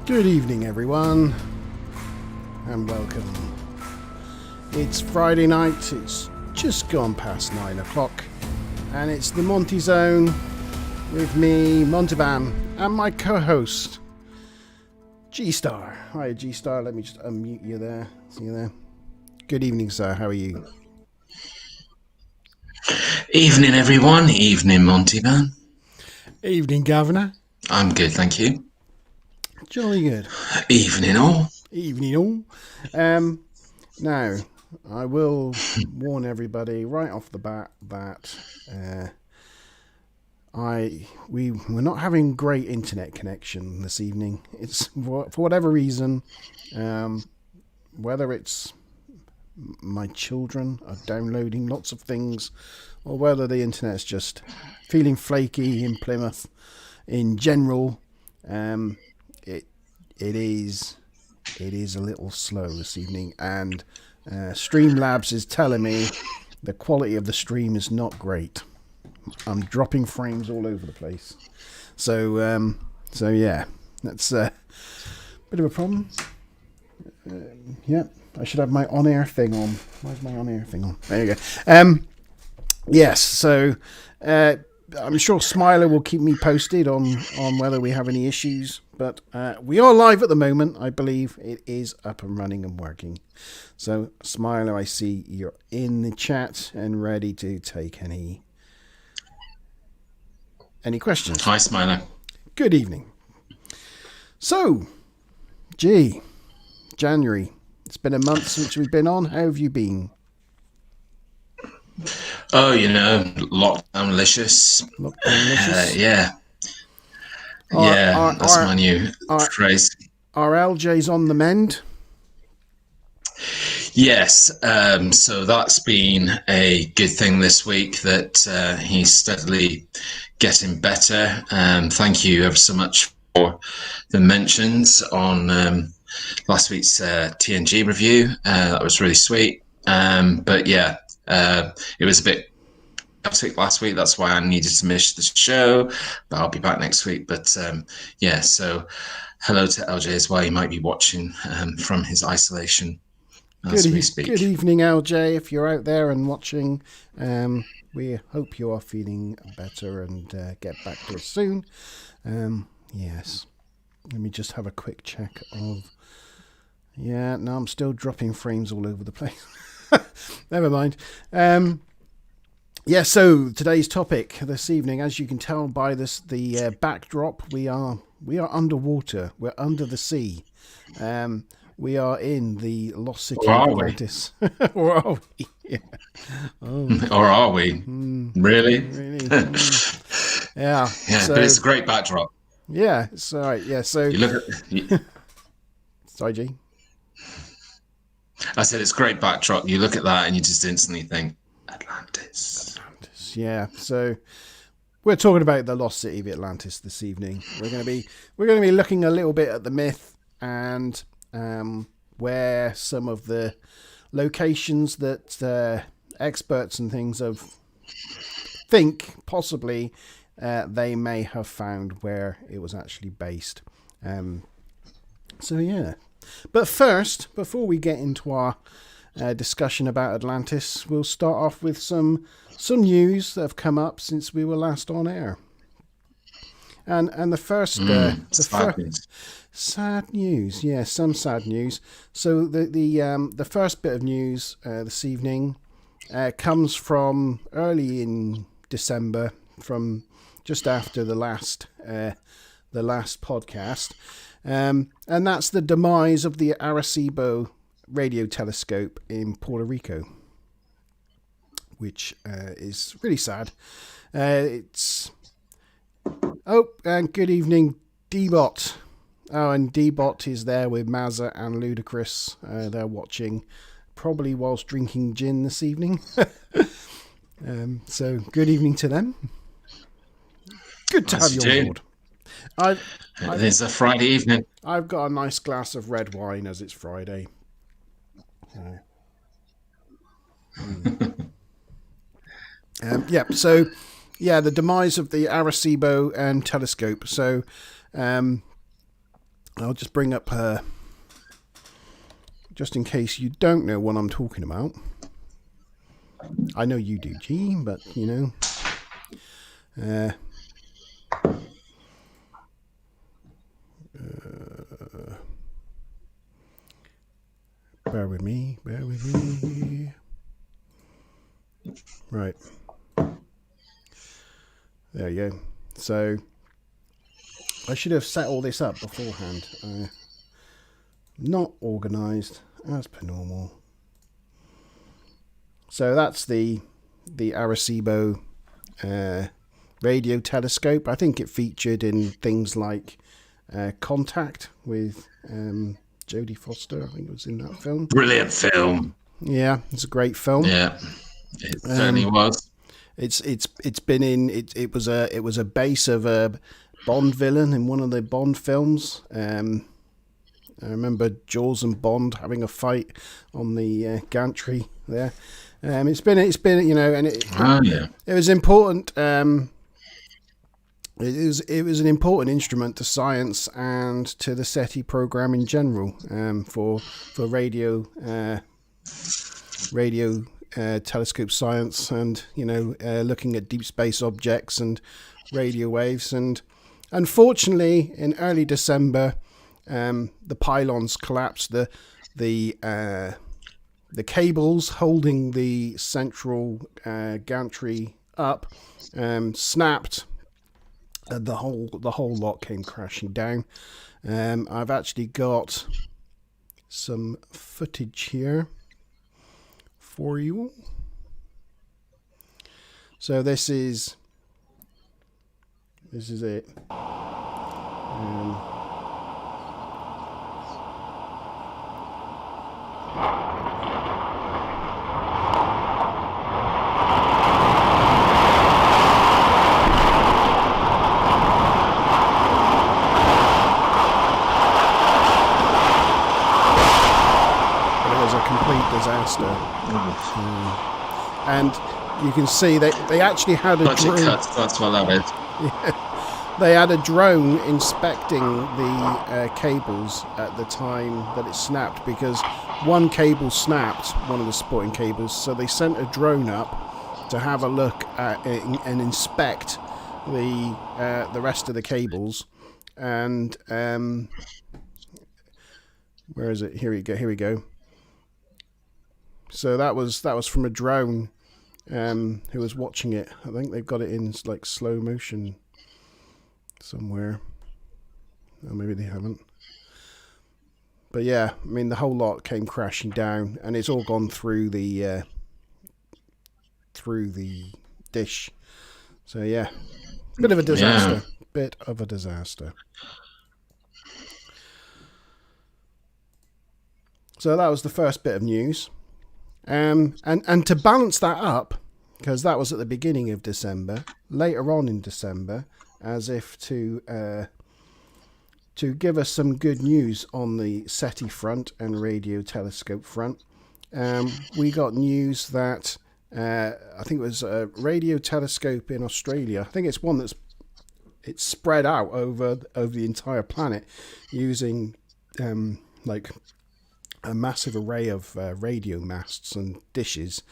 Good evening, everyone, and welcome. It's Friday night, it's just gone past 9 o'clock, and it's the Monte Zone with me, Monte, and my co-host, G-Star. Hi, G-Star, let me just unmute you there. See you there. Good evening, sir, how are you? Evening, everyone. Evening, Monte Man. Evening, Governor. I'm good, thank you. Jolly good. Evening, all. Evening, all. Now, I will warn everybody right off the bat that we're not having great internet connection this evening. It's for whatever reason, whether it's my children are downloading lots of things, or whether the internet's just feeling flaky in Plymouth in general. It is a little slow this evening, and Streamlabs is telling me the quality of the stream is not great. I'm dropping frames all over the place. So yeah, that's a bit of a problem. Yeah, I should have my on-air thing on. Where's my on-air thing on? There you go. Yes, so I'm sure Smiler will keep me posted on whether we have any issues. But we are live at the moment. I believe it is up and running and working. So, Smiler, I see you're in the chat and ready to take any questions. Hi, Smiler. Good evening. So, January. It's been a month since we've been on. How have you been? Oh, lockdown-licious. Lockdown-licious? Yeah. That's my new phrase. Are LJs on the mend? Yes, so that's been a good thing this week that he's steadily getting better. Thank you ever so much for the mentions on last week's TNG review. That was really sweet. But yeah, it was a bit chaotic last week. That's why I needed to miss the show, but I'll be back next week. But yeah, so hello to LJ as well. He might be watching from his isolation as we speak. Good evening, LJ. If you're out there and watching, we hope you are feeling better and get back to us soon. Yes. Let me just have a quick check of... Yeah, no, I'm still dropping frames all over the place. Never mind. Yeah, so today's topic this evening, as you can tell by the backdrop, we are underwater. We're under the sea. We are in the lost city of Atlantis. Or are we? Yeah. Oh. Or are we? Really? Yeah. Yeah, so, but it's a great backdrop. Yeah, it's all right. Yeah, so... You look at... Sorry, G? I said it's a great backdrop. You look at that and you just instantly think, Atlantis. Yeah, so we're talking about the lost city of Atlantis this evening. We're going to be looking a little bit at the myth and where some of the locations that experts and things think possibly they may have found where it was actually based. So yeah, but first, before we get into our discussion about Atlantis, we'll start off with some news that have come up since we were last on air. And the first sad news, yeah, some sad news. So the first bit of news this evening comes from early in December, from just after the last podcast, and that's the demise of the Arecibo radio telescope in Puerto Rico, which is really sad. And good evening, D-Bot. Oh, and D-Bot is there with Mazza and Ludacris. They're watching, probably whilst drinking gin this evening. So good evening to them. Good to have you on board. It's a Friday evening. I've got a nice glass of red wine as it's Friday. So the demise of the Arecibo telescope. So I'll just bring up just in case you don't know what I'm talking about. I know you do, G, but bear with me. Right. There you go. So I should have set all this up beforehand. Not organised as per normal. So that's the Arecibo radio telescope. I think it featured in things like Contact with Jodie Foster. I think it was in that film. Brilliant film. Yeah, it's a great film. Yeah, it certainly was. It's been in it was a base of a Bond villain in one of the Bond films. I remember Jaws and Bond having a fight on the gantry there. It's been and it was important. It was an important instrument to science and to the SETI program in general, for radio telescope science, and looking at deep space objects and radio waves. And unfortunately, in early December, the pylons collapsed. The cables holding the central gantry up snapped. The whole lot came crashing down. I've actually got some footage here for you. So this is it. Disaster. And you can see they actually had a drone. That's what that is. Yeah. They had a drone inspecting the cables at the time that it snapped, because one cable snapped, one of the supporting cables, so they sent a drone up to have a look at it and inspect the rest of the cables. And where is it? Here we go. So that was from a drone who was watching it. I think they've got it in like slow motion somewhere. Or maybe they haven't. But yeah, I mean, the whole lot came crashing down, and it's all gone through the dish. So yeah, bit of a disaster. Yeah. Bit of a disaster. So that was the first bit of news. And to balance that up, because that was at the beginning of December, later on in December, as if to give us some good news on the SETI front and radio telescope front, we got news that I think it was a radio telescope in Australia. I think it's one it's spread out over the entire planet using like a massive array of radio masts and dishes,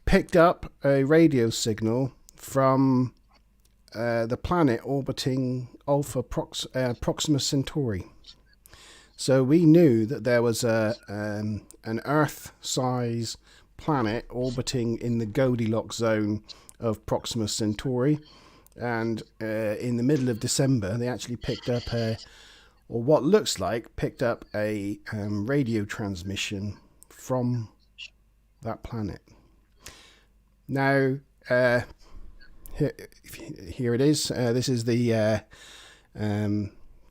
picked up a radio signal from the planet orbiting Alpha Proxima Centauri. So we knew that there was an Earth-size planet orbiting in the Goldilocks zone of Proxima Centauri, and in the middle of December they actually picked up what looks like picked up a radio transmission from that planet. Now, here it is. This is the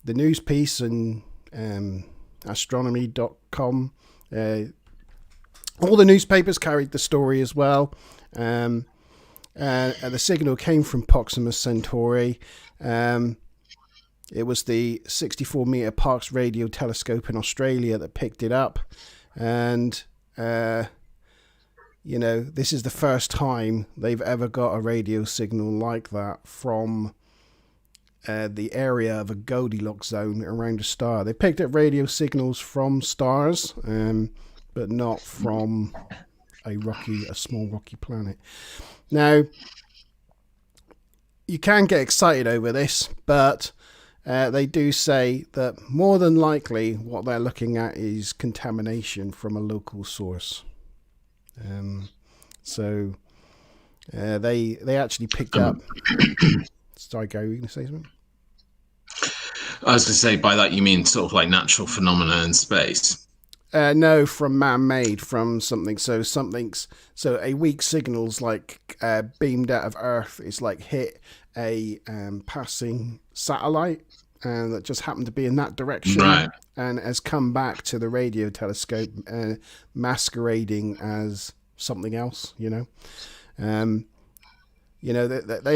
news piece in astronomy.com. All the newspapers carried the story as well. And the signal came from Proxima Centauri. It was the 64-meter Parkes radio telescope in Australia that picked it up. And, this is the first time they've ever got a radio signal like that from the area of a Goldilocks zone around a star. They picked up radio signals from stars, but not from a small rocky planet. Now, you can get excited over this, but they do say that more than likely what they're looking at is contamination from a local source. So they actually picked up. Sorry, Gary, were you going to say something? I was going to say, by that you mean sort of like natural phenomena in space? No, from man-made, from something. So a weak signal's like beamed out of Earth. It's like hit a passing satellite, and that just happened to be in that direction, right, and has come back to the radio telescope, masquerading as something else. They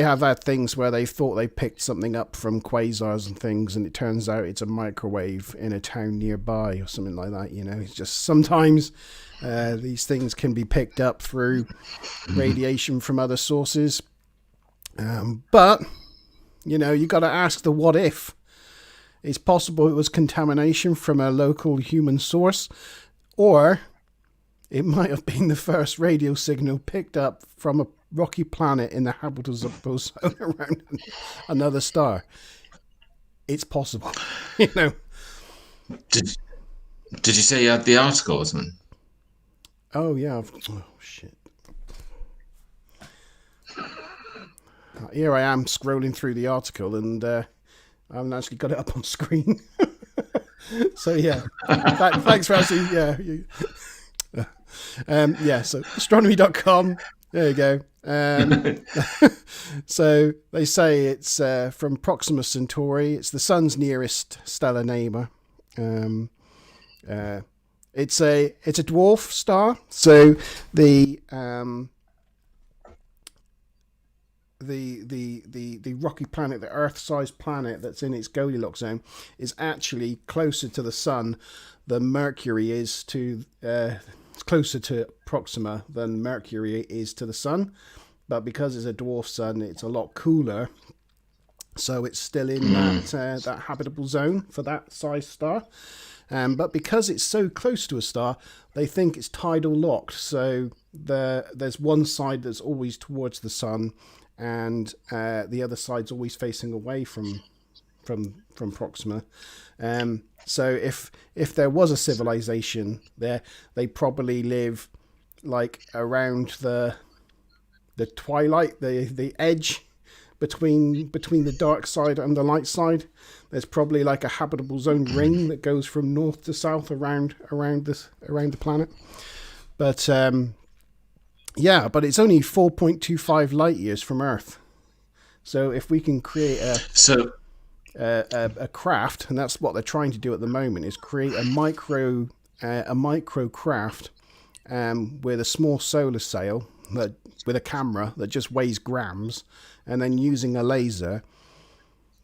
have had things where they thought they picked something up from quasars and things, and it turns out it's a microwave in a town nearby or something like that. It's just sometimes these things can be picked up through radiation from other sources. But, you got to ask the what if. It's possible it was contamination from a local human source, or it might have been the first radio signal picked up from a rocky planet in the habitable zone around another star. It's possible, Did you say you had the article, Osman? Oh yeah. Oh shit. Here I am scrolling through the article, and I haven't actually got it up on screen. So yeah, thanks for asking. Yeah. So astronomy.com. There you go. So they say it's from Proxima Centauri. It's the sun's nearest stellar neighbor. It's a dwarf star. So the rocky planet, the Earth-sized planet that's in its Goldilocks zone, is actually closer to the sun than Mercury is to. It's closer to Proxima than Mercury is to the sun, but because it's a dwarf sun, it's a lot cooler, so it's still in that habitable zone for that size star. But because it's so close to a star, they think it's tidal locked. So there's one side that's always towards the sun, and the other side's always facing away from Proxima. So if there was a civilization there, they probably live like around the twilight, the edge between the dark side and the light side. There's probably like a habitable zone ring that goes from north to south around the planet. But but it's only 4.25 light years from Earth. So if we can create a craft, and that's what they're trying to do at the moment, is create a micro craft with a small solar sail with a camera that just weighs grams, and then using a laser,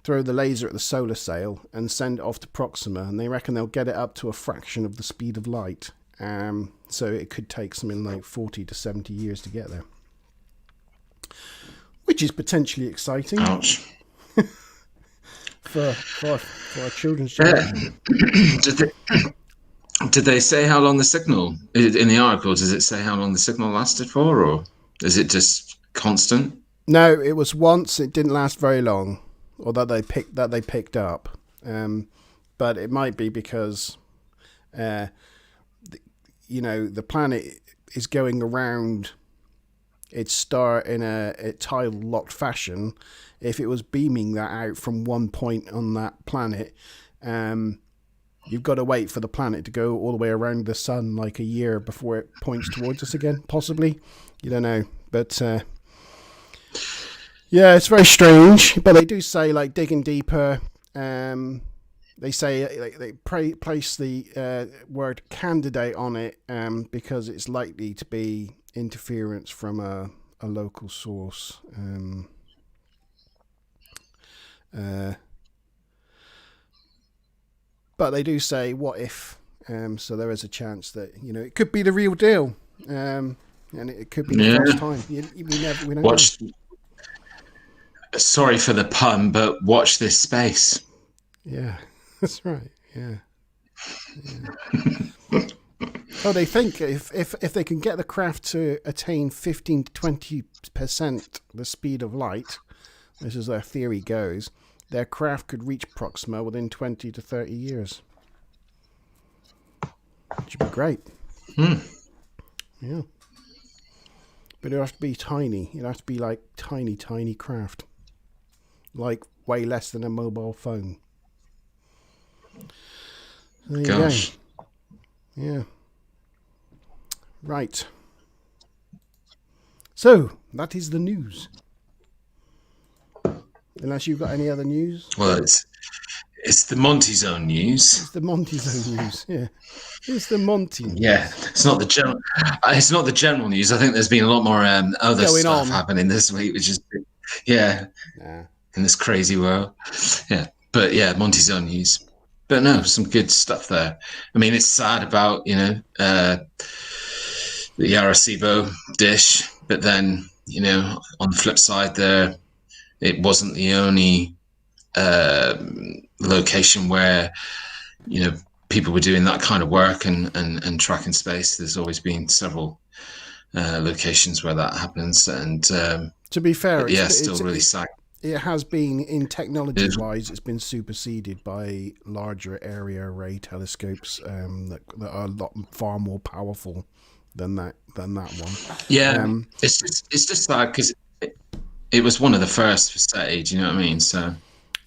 throw the laser at the solar sail and send it off to Proxima, and they reckon they'll get it up to a fraction of the speed of light. So it could take something like 40 to 70 years to get there, which is potentially exciting. Ouch. For our children's generation. Did they say how long the signal, in the article, does it say how long the signal lasted for, or is it just constant? No, it was once. It didn't last very long, or that they picked up. But it might be because, the planet is going around its star in a tidal locked fashion. If it was beaming that out from one point on that planet, you've got to wait for the planet to go all the way around the sun like a year before it points towards us again, possibly. You don't know. But it's very strange. But they do say, like, digging deeper, they say they place the word candidate on it because it's likely to be interference from a local source. But they do say, what if? So there is a chance that, it could be the real deal. And it could be the first time. We don't know. Sorry for the pun, but watch this space. Yeah, that's right. Yeah. Oh, they think if they can get the craft to attain 15 to 20% the speed of light, this is their theory goes, their craft could reach Proxima within 20 to 30 years. Which would be great. Yeah. But it has to be tiny. It has to be like tiny, tiny craft. Like way less than a mobile phone. So there you Gosh. go. Yeah. Right. So, that is the news. Unless you've got any other news. Well, it's the Monte Zone news. It's the Monte Zone news. Yeah. It's the Monte news. Yeah, it's not the general. It's not the general news. I think there's been a lot more other Going stuff on. happening this week, which is in this crazy world. Yeah, but yeah, Monte Zone news. But no, some good stuff there. I mean, it's sad about the Arecibo dish, but then on the flip side, it wasn't the only location where people were doing that kind of work and tracking space. There's always been several locations where that happens, and to be fair, still really sad. It has been, in technology-wise, it's been superseded by larger area array telescopes that are a lot far more powerful than that one. Yeah, it's just sad because it was one of the first for SETI. Do you know what I mean? So.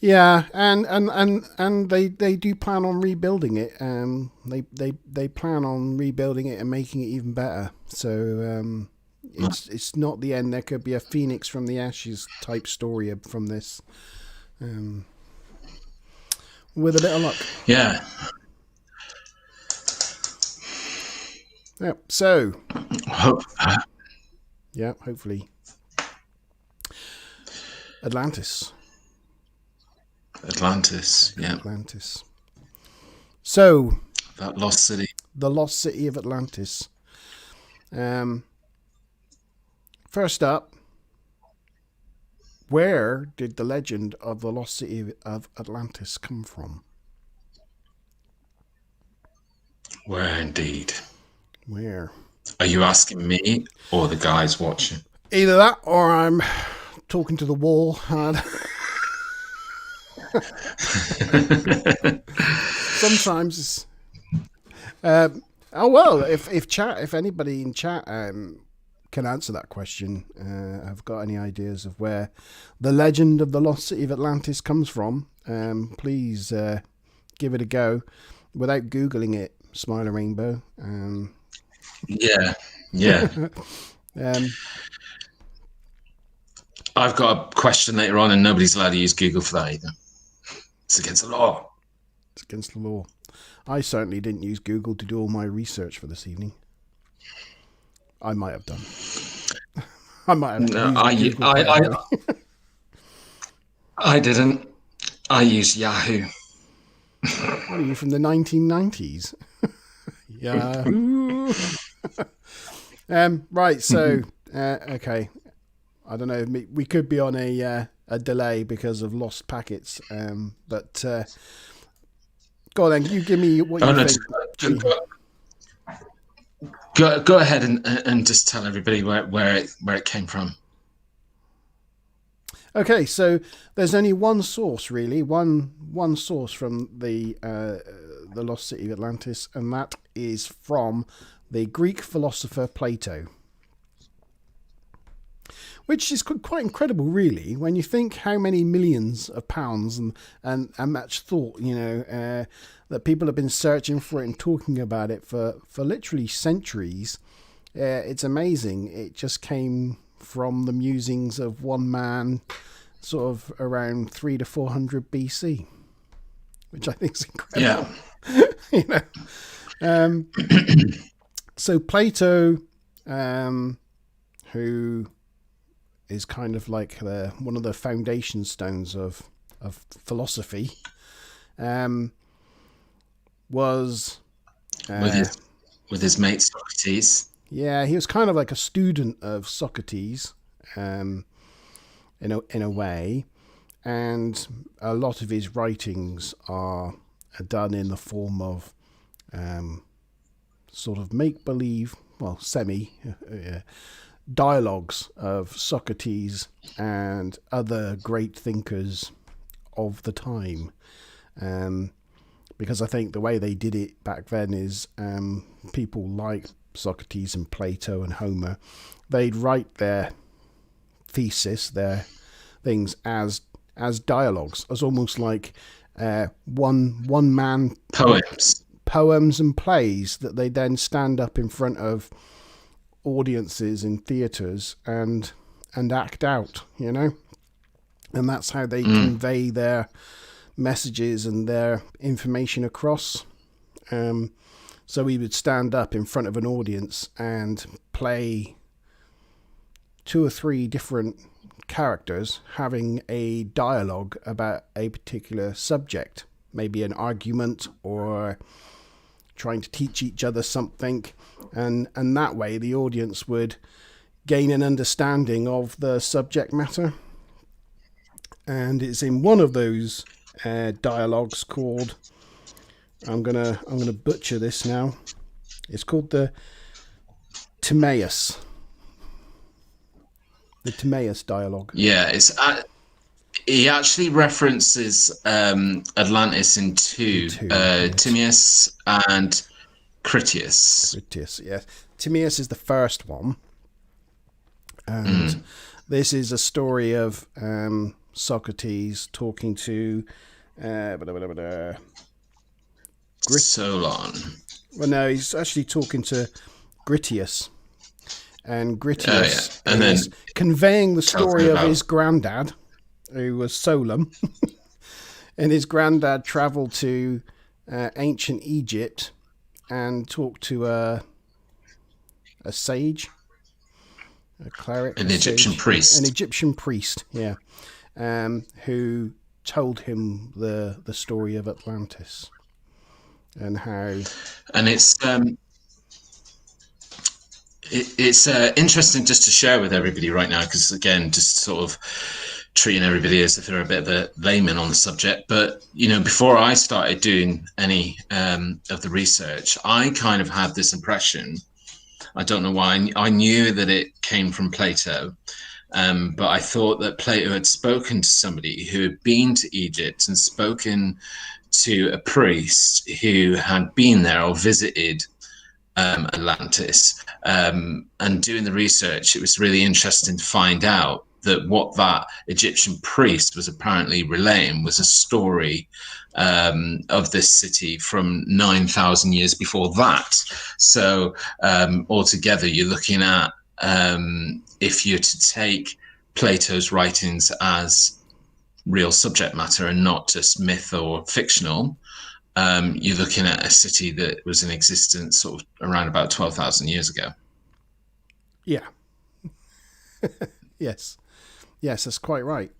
Yeah, and they do plan on rebuilding it. They plan on rebuilding it and making it even better. So it's not the end. There could be a phoenix from the ashes type story from this, with a bit of luck. Yeah. Yeah. So. Yeah. Hopefully. Atlantis. Yeah. Atlantis. So. That lost city. The lost city of Atlantis. First up, where did the legend of the lost city of Atlantis come from? Where indeed? Where? Are you asking me or the guys watching? Either that or I'm talking to the wall. Sometimes it's... if anybody in chat can answer that question, I've got any ideas of where the legend of the lost city of Atlantis comes from, please give it a go without Googling it, Smiler Rainbow. Yeah. I've got a question later on, and nobody's allowed to use Google for that either. It's against the law. It's against the law. I certainly didn't use Google to do all my research for this evening. I might have done. I might have. No, I didn't. I used Yahoo. What are you, from the 1990s? Yahoo. Right. So, okay. I don't know. We could be on a delay because of lost packets. But go on then. You give me what you think. Go ahead and just tell everybody where it came from. Okay, so there's only one source really, one source from the lost city of Atlantis, and that is from the Greek philosopher Plato, which is quite incredible, really, when you think how many millions of pounds and much thought, that people have been searching for it and talking about it for literally centuries. It's amazing. It just came from the musings of one man, sort of around 300 to 400 BC, which I think is incredible. Yeah. So Plato, who is kind of like one of the foundation stones of philosophy, was with his mate Socrates. Yeah, he was kind of like a student of Socrates, in a way, and a lot of his writings are done in the form of sort of make believe, well, semi dialogues of Socrates and other great thinkers of the time. Because I think the way they did it back then is people like Socrates and Plato and Homer, they'd write their thesis, their things as dialogues, as almost like one man poems and plays that they then stand up in front of audiences in theatres and act out, you know, and that's how they convey their messages and their information across. So he would stand up in front of an audience and play 2 or 3 different characters having a dialogue about a particular subject, maybe an argument or trying to teach each other something, and that way the audience would gain an understanding of the subject matter. And it's in one of those dialogues called, I'm gonna butcher this now, it's called the Timaeus dialogue. Yeah, it's he actually references Atlantis in two, yes. Timaeus and Critias. Yes. Timaeus is the first one, and this is a story of Socrates talking to Solon. Well, no, he's actually talking to Critias, and Critias is conveying the story of his granddad, who was Solon, and his granddad travelled to ancient Egypt and talked to a sage, a cleric, an Egyptian priest, yeah, who told him the story of Atlantis and how. And it's interesting just to share with everybody right now, because again, just sort of treating everybody as if they're a bit of a layman on the subject. But you know, before I started doing any of the research, I kind of had this impression. I don't know why. I knew that it came from Plato, but I thought that Plato had spoken to somebody who had been to Egypt and spoken to a priest who had been there or visited Atlantis. And doing the research, it was really interesting to find out that what that Egyptian priest was apparently relaying was a story of this city from 9,000 years before that. So altogether, you're looking at, if you're to take Plato's writings as real subject matter and not just myth or fictional, you're looking at a city that was in existence sort of around about 12,000 years ago. Yeah. Yes, that's quite right.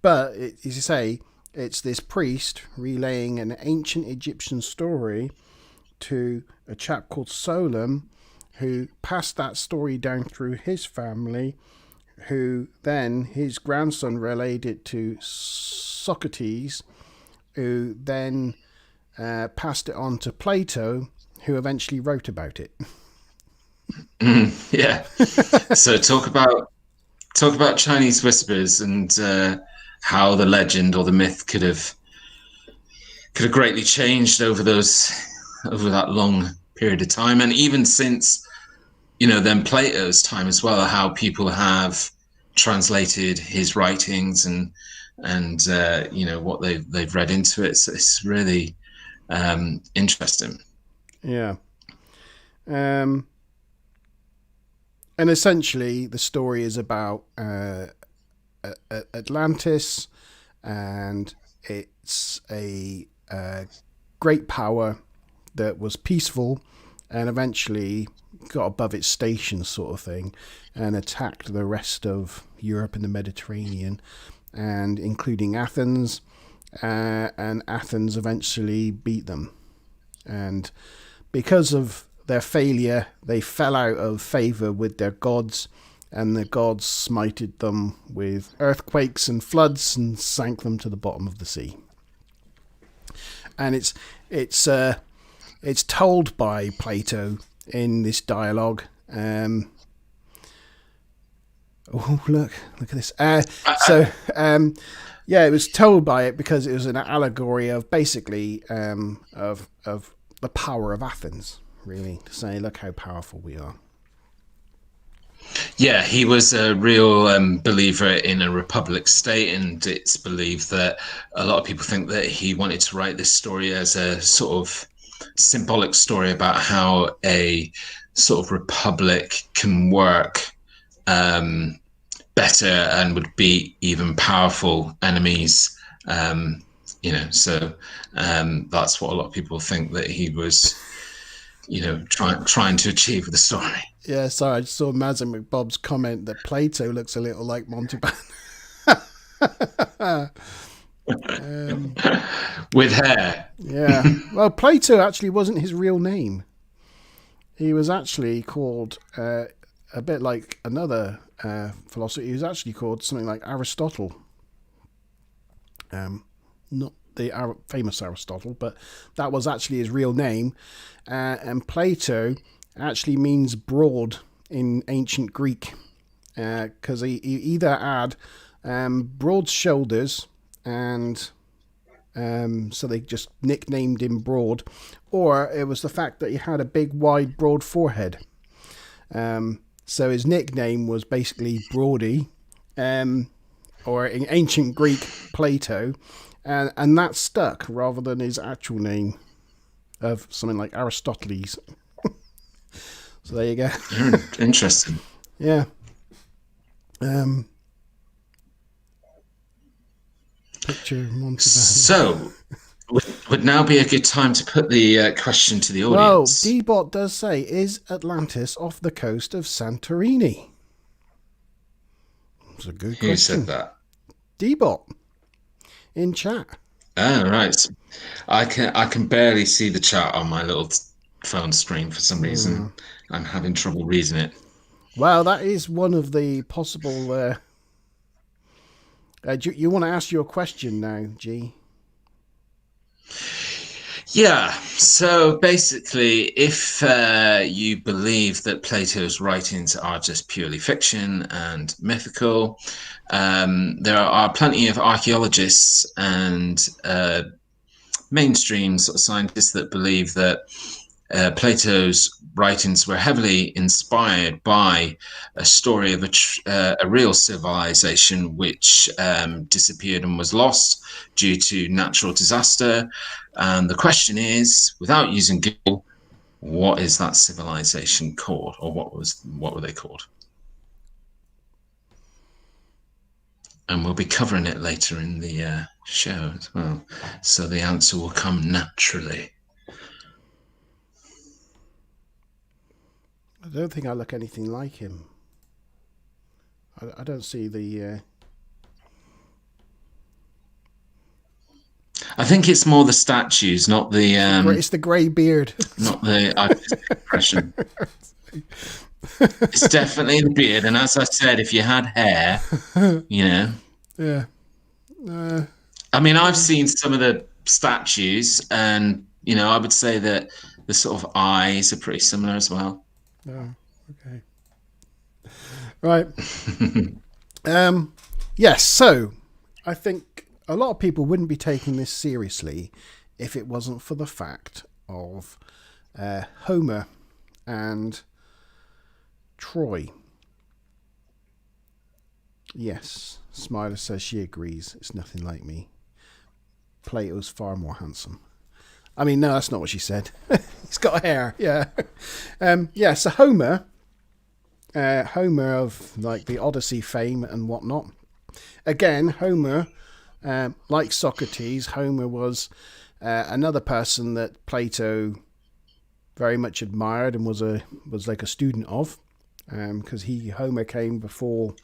But as you say, it's this priest relaying an ancient Egyptian story to a chap called Solon, who passed that story down through his family, who then his grandson relayed it to Socrates, who then passed it on to Plato, who eventually wrote about it. Yeah. So talk about Chinese whispers and how the legend or the myth could have greatly changed over that long period of time, and even since, you know, then Plato's time as well, how people have translated his writings and you know, what they've read into it. So it's really interesting. Yeah. And essentially, the story is about Atlantis, and it's a great power that was peaceful and eventually got above its station, sort of thing, and attacked the rest of Europe and the Mediterranean, and including Athens, and Athens eventually beat them. And because of their failure, they fell out of favour with their gods, and the gods smited them with earthquakes and floods and sank them to the bottom of the sea. And it's told by Plato in this dialogue. Oh, look at this. It was told by it because it was an allegory of basically of the power of Athens, really, to say, look how powerful we are. Yeah, he was a real believer in a republic state, and it's believed that a lot of people think that he wanted to write this story as a sort of symbolic story about how a sort of republic can work better and would beat even powerful enemies. So that's what a lot of people think that he was, trying to achieve with the story. Yeah, sorry, I just saw Mazin McBob's comment that Plato looks a little like Monte. With hair. Yeah. Well, Plato actually wasn't his real name. He was actually called, a bit like another philosopher, he was actually called something like Aristotle. Not the famous Aristotle, but that was actually his real name. And Plato actually means broad in ancient Greek, because he either had broad shoulders, and so they just nicknamed him Broad, or it was the fact that he had a big, wide, broad forehead. So his nickname was basically Broady, or in ancient Greek, Plato, and that stuck rather than his actual name of something like Aristoteles. So there you go. Interesting. Yeah. Picture Monte. So, would now be a good time to put the question to the audience. Well, D-Bot does say, is Atlantis off the coast of Santorini? It's a good question. Who said that? D-Bot in chat. Oh, right. I can barely see the chat on my little phone screen for some reason. I'm having trouble reading it. Well, that is one of the possible... do you want to ask your question now, G? Yeah, so basically, if you believe that Plato's writings are just purely fiction and mythical, there are plenty of archaeologists and mainstream sort of scientists that believe that Plato's writings were heavily inspired by a story of a real civilization which disappeared and was lost due to natural disaster. And the question is, without using Google, what is that civilization called, or what were they called? And we'll be covering it later in the show as well, so the answer will come naturally. I don't think I look anything like him. I don't see the... I think it's more the statues, not the... it's the grey beard. Not the artistic impression. It's definitely the beard, and as I said, if you had hair, Yeah. I mean, I've seen some of the statues, and, I would say that the sort of eyes are pretty similar as well. Oh, okay. Right. Yes, so I think a lot of people wouldn't be taking this seriously if it wasn't for the fact of Homer and Troy. Yes, Smiler says she agrees. It's nothing like me. Plato's far more handsome. I mean, no, that's not what she said. He's got hair, yeah. So Homer of like the Odyssey fame and whatnot. Again, Homer, like Socrates, Homer was another person that Plato very much admired and was like a student of, because Homer came before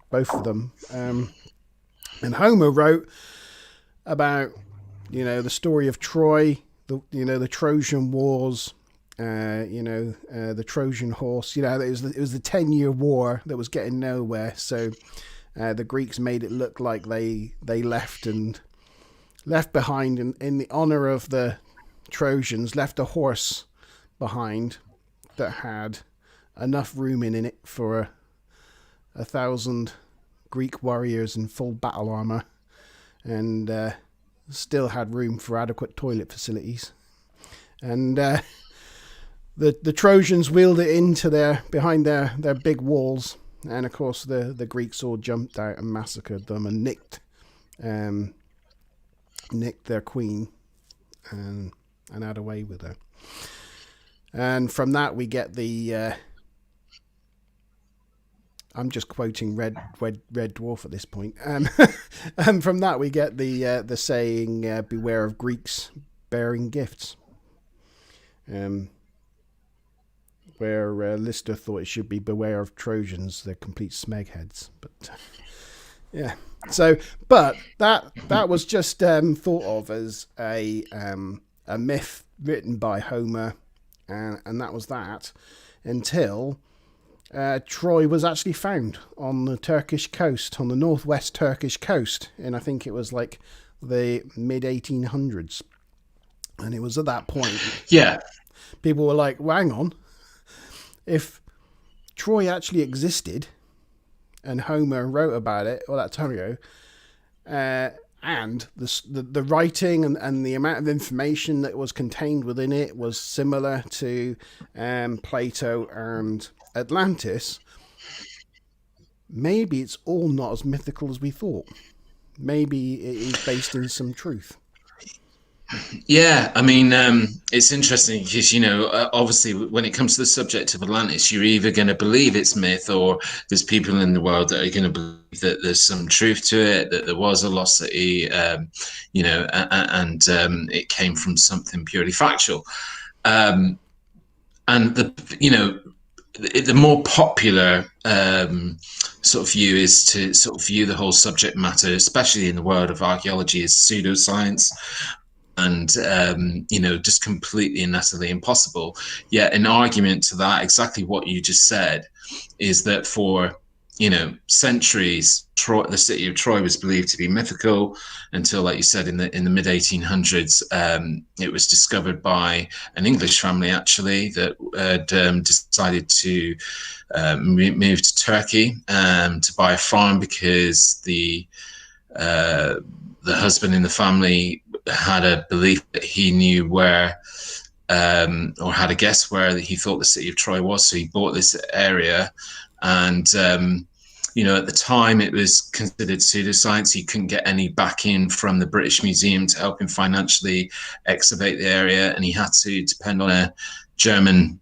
both of them, and Homer wrote about the story of Troy. The Trojan Wars, The Trojan horse. It was the 10-year war that was getting nowhere. So the Greeks made it look like they left behind in the honor of the Trojans, left a horse behind that had enough room in it for 1,000 Greek warriors in full battle armor, and still had room for adequate toilet facilities. And the Trojans wheeled it into behind their big walls, and of course the Greeks all jumped out and massacred them and nicked their queen and had away with her. And from that we get the I'm just quoting Red Dwarf at this point. And from that we get the saying, "Beware of Greeks bearing gifts." Where Lister thought it should be "Beware of Trojans, they're complete smegheads." But yeah. So, but that was just thought of as a myth written by Homer, and that was that until Troy was actually found on the Turkish coast, on the northwest Turkish coast, and I think it was like the mid 1800s. And it was at that point, people were like, well, hang on, if Troy actually existed and Homer wrote about it all that time ago, and the writing and the amount of information that was contained within it was similar to Plato and Atlantis, maybe it's all not as mythical as we thought. Maybe it is based in some truth. Yeah, I mean, it's interesting because, obviously when it comes to the subject of Atlantis, you're either going to believe it's myth, or there's people in the world that are going to believe that there's some truth to it, that there was a lost city, and it came from something purely factual. And the more popular sort of view is to sort of view the whole subject matter, especially in the world of archaeology, as pseudoscience. And just completely and utterly impossible. Yet an argument to that, exactly what you just said, is that for centuries, the city of Troy was believed to be mythical until, like you said, in the mid 1800s, it was discovered by an English family actually that had decided to move to Turkey to buy a farm because the husband in the family had a belief that he knew where, or had a guess where he thought the city of Troy was. So he bought this area, and at the time it was considered pseudoscience. He couldn't get any backing from the British Museum to help him financially excavate the area, and he had to depend on a German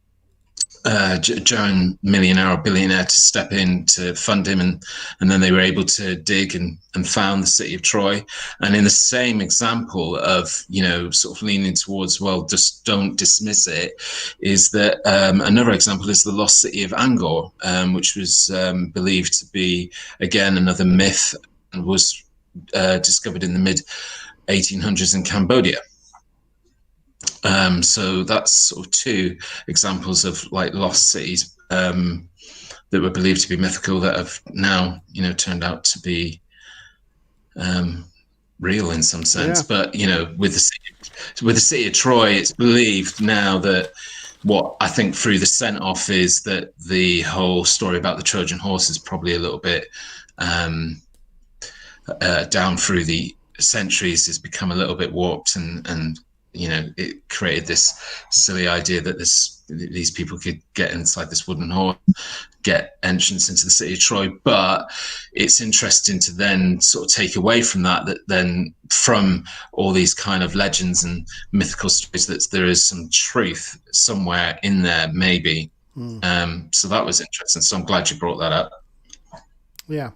millionaire or billionaire to step in to fund him, and then they were able to dig and found the city of Troy. And in the same example of sort of leaning towards, well, just don't dismiss it, is that another example is the lost city of Angkor, which was believed to be again another myth, and was discovered in the mid 1800s in Cambodia. So that's sort of two examples of like lost cities that were believed to be mythical that have now, turned out to be real in some sense. Yeah. But with the city of Troy, it's believed now that what I think through the scent off is that the whole story about the Trojan horse is probably a little bit down through the centuries, has become a little bit warped, and it created this silly idea that these people could get inside this wooden horse, get entrance into the city of Troy. But it's interesting to then sort of take away from that then from all these kind of legends and mythical stories, that there is some truth somewhere in there, maybe. So that was interesting. So I'm glad you brought that up. Yeah.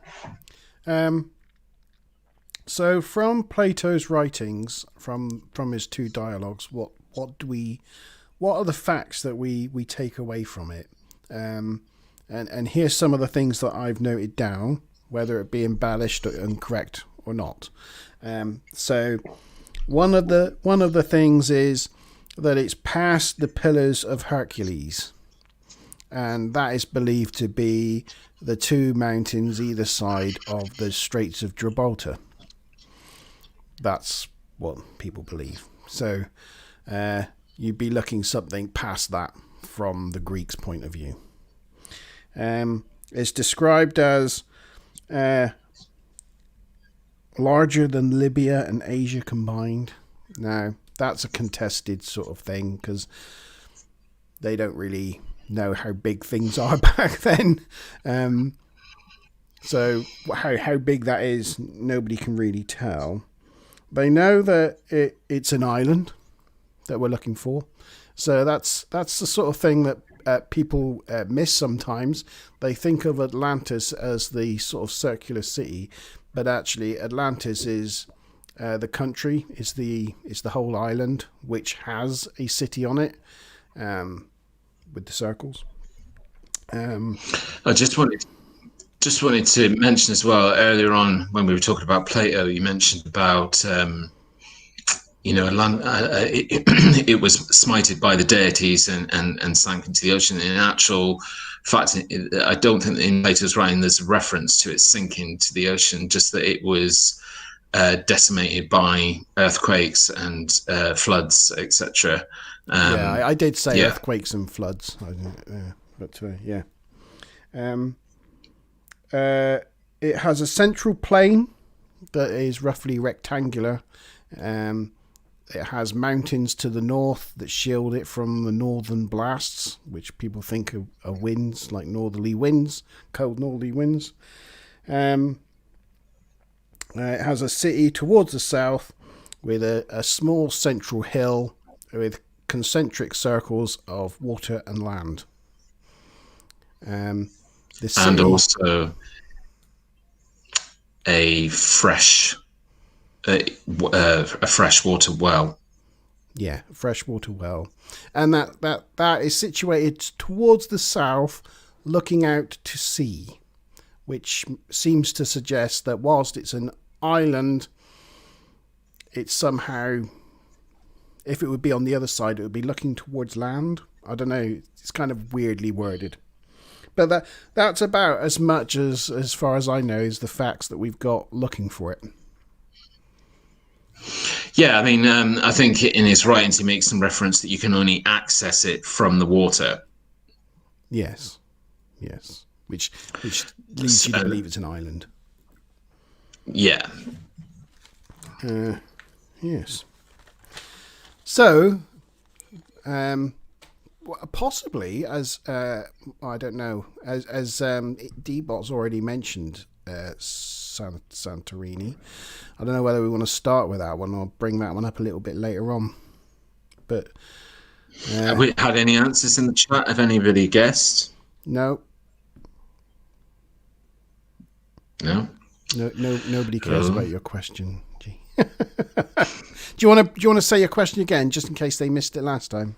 So from Plato's writings, from his two dialogues, what are the facts that we take away from it? And here's some of the things that I've noted down, whether it be embellished and correct or not. So one of the things is that it's past the Pillars of Hercules, and that is believed to be the two mountains either side of the Straits of Gibraltar. That's what people believe. So you'd be looking something past that from the Greeks' point of view. It's described as larger than Libya and Asia combined. Now, that's a contested sort of thing because they don't really know how big things are back then. So how big that is, nobody can really tell. They know that it's an island that we're looking for. So that's the sort of thing that people miss sometimes. They think of Atlantis as the sort of circular city, but actually Atlantis is the country, is the whole island, which has a city on it, with the circles. I just wanted to mention as well, earlier on when we were talking about Plato, you mentioned about it was smited by the deities and sank into the ocean. In actual fact, I don't think in Plato's writing there's a reference to it sinking to the ocean, just that it was decimated by earthquakes and floods, etc. I did say earthquakes and floods, it has a central plain that is roughly rectangular. It has mountains to the north that shield it from the northern blasts, which people think are winds, like northerly winds, cold northerly winds. It has a city towards the south with a small central hill with concentric circles of water and land. And also a freshwater well. Yeah, a freshwater well. And that is situated towards the south, looking out to sea, which seems to suggest that whilst it's an island, it's somehow, if it would be on the other side, it would be looking towards land. I don't know. It's kind of weirdly worded. But that's about as much as far as I know, is the facts that we've got looking for it. Yeah, I mean, I think in his writings he makes some reference that you can only access it from the water. Yes. Which leads you to believe it's an island. Yeah. Yes. So, possibly, as I don't know, as D-Bot's already mentioned, Santorini. I don't know whether we want to start with that one or bring that one up a little bit later on. But have we had any answers in the chat? Have anybody guessed? No. Nobody cares about your question. Gee. Do you want to say your question again, just in case they missed it last time?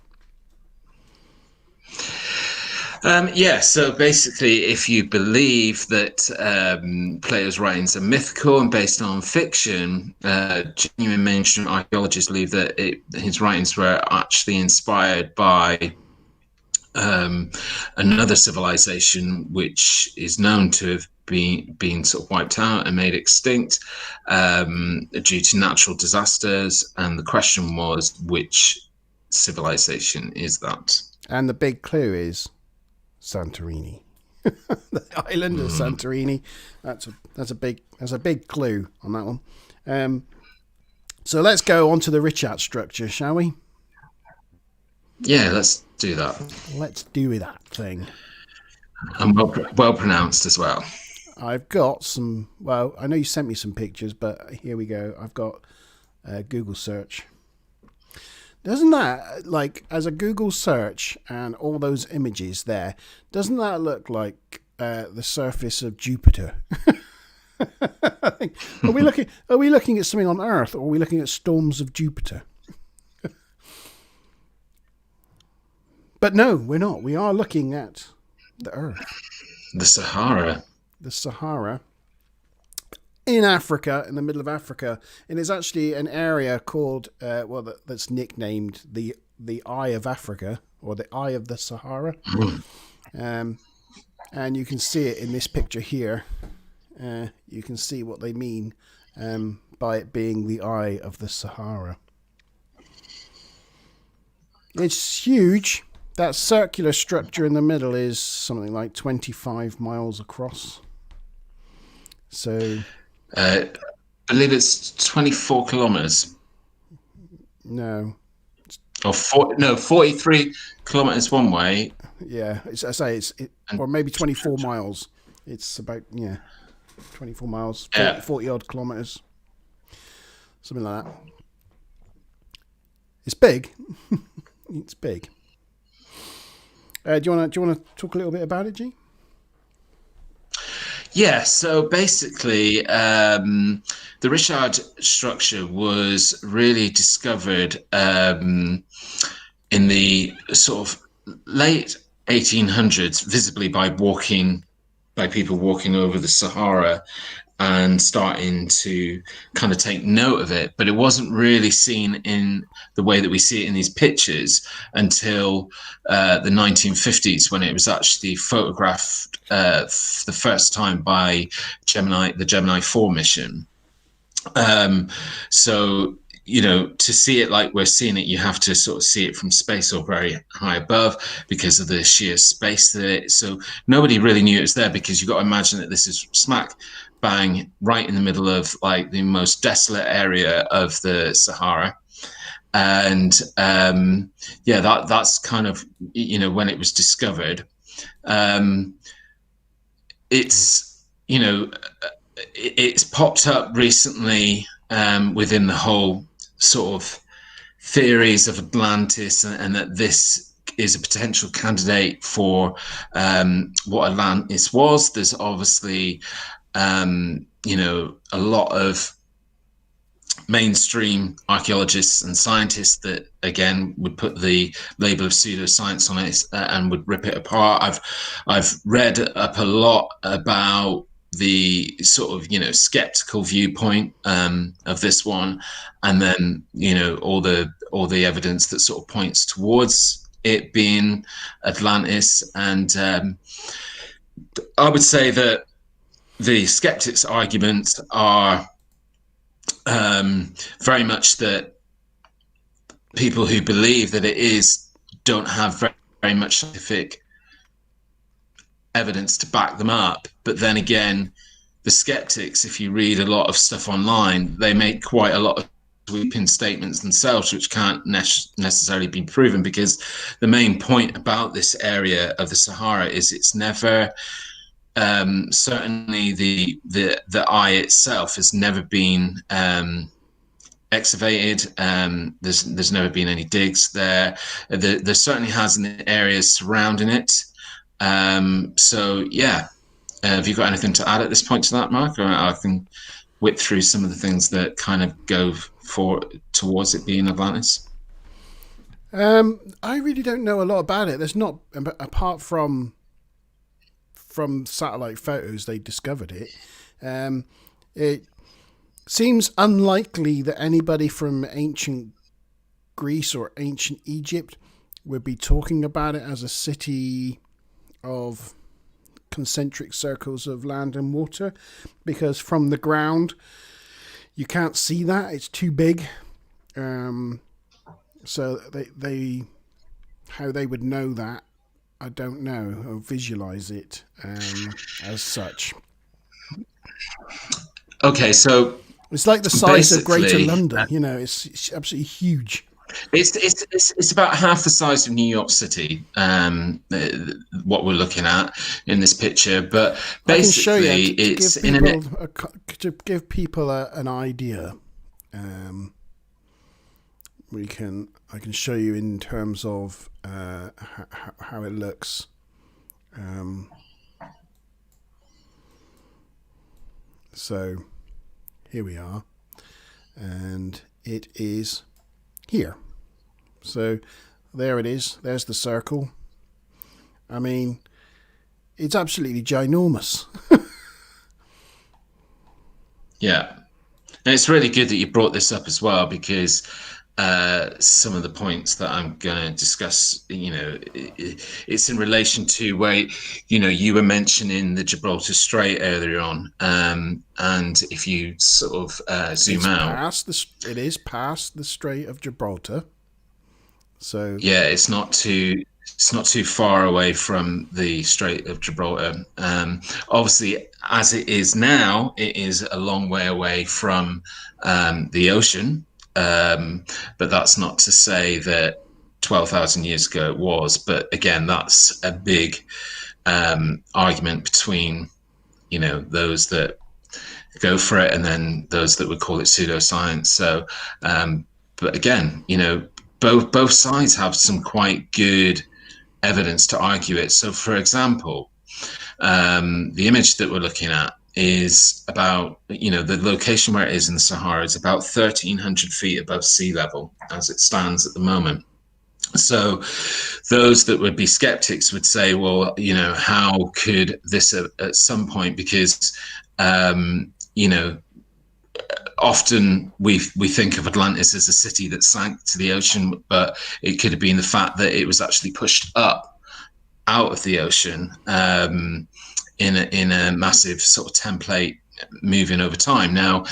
So basically, if you believe that Plato's writings are mythical and based on fiction, genuine mainstream archaeologists believe that his writings were actually inspired by another civilization which is known to have been sort of wiped out and made extinct due to natural disasters. And the question was, which civilization is that? And the big clue is Santorini. The island of Santorini. That's a big clue on that one. So let's go on to the Richat structure, shall we? Yeah, let's do that. Let's do that thing. And well pronounced as well. I've got some. Well, I know you sent me some pictures, but here we go. I've got a Google search. Doesn't that, like, as a Google search and all those images there, doesn't that look like the surface of Jupiter? I think, are we looking at something on Earth, or are we looking at storms of Jupiter? But no, we're not. We are looking at the Earth. The Sahara. The Sahara. in Africa, in the middle of Africa, and it's actually an area called that's nicknamed the Eye of Africa, or the Eye of the Sahara. And you can see it in this picture here. You can see what they mean by it being the Eye of the Sahara. It's huge. That circular structure in the middle is something like 25 miles across. So, I believe it's 24 kilometers. No. Or 43 kilometers one way. Yeah, or maybe 24 miles. It's about 24 miles, 40 odd kilometers, something like that. It's big. It's big. Do you want to talk a little bit about it, G? Yeah, so basically, the Richard structure was really discovered in the sort of late 1800s, visibly by people walking over the Sahara and starting to kind of take note of it. But it wasn't really seen in the way that we see it in these pictures until the 1950s, when it was actually photographed the first time by the Gemini 4 mission. So, to see it like we're seeing it, you have to sort of see it from space or very high above because of the sheer space that it. So nobody really knew it was there, because you've got to imagine that this is smack bang right in the middle of like the most desolate area of the Sahara. And that's kind of, when it was discovered. It's popped up recently within the whole sort of theories of Atlantis, and that this is a potential candidate for what Atlantis was. There's obviously, a lot of mainstream archaeologists and scientists that, again, would put the label of pseudoscience on it and would rip it apart. I've read up a lot about the sort of skeptical viewpoint of this one, and then all the evidence that sort of points towards it being Atlantis. And I would say that the skeptics' arguments are very much that people who believe that it is don't have very much scientific evidence to back them up. But then again, the skeptics, if you read a lot of stuff online, they make quite a lot of sweeping statements themselves, which can't necessarily be proven, because the main point about this area of the Sahara is it's never certainly the eye itself has never been excavated. There's never been any digs there. There certainly has in the areas surrounding it. So yeah, have you got anything to add at this point to that, Mark? Or I can whip through some of the things that kind of go towards it being Atlantis. I really don't know a lot about it. There's not, apart from satellite photos, they discovered it. It seems unlikely that anybody from ancient Greece or ancient Egypt would be talking about it as a city of concentric circles of land and water, because from the ground you can't see that. It's too big. So they how they would know that, I don't know, or visualize it as such. Okay, so it's like the size of Greater London. It's absolutely huge. It's about half the size of New York City, what we're looking at in this picture. But basically, to give people an idea. I can show you in terms of how it looks. So here we are, and it is here. So there it is. There's the circle. I mean, it's absolutely ginormous. Yeah. And it's really good that you brought this up as well, because some of the points that I'm going to discuss, it's in relation to where, you were mentioning the Gibraltar Strait earlier on. And if you sort of zoom out, It is past the Strait of Gibraltar. So yeah, it's not too far away from the Strait of Gibraltar. Obviously, as it is now, it is a long way away from the ocean. But that's not to say that 12,000 years ago it was. But again, that's a big argument between, those that go for it and then those that would call it pseudoscience. So, but again, both sides have some quite good evidence to argue it. So, for example, the image that we're looking at is about, the location where it is in the Sahara is about 1,300 feet above sea level as it stands at the moment. So those that would be skeptics would say, well, how could this at some point, because, often we think of Atlantis as a city that sank to the ocean, but it could have been the fact that it was actually pushed up out of the ocean in a massive sort of template moving over time. Now,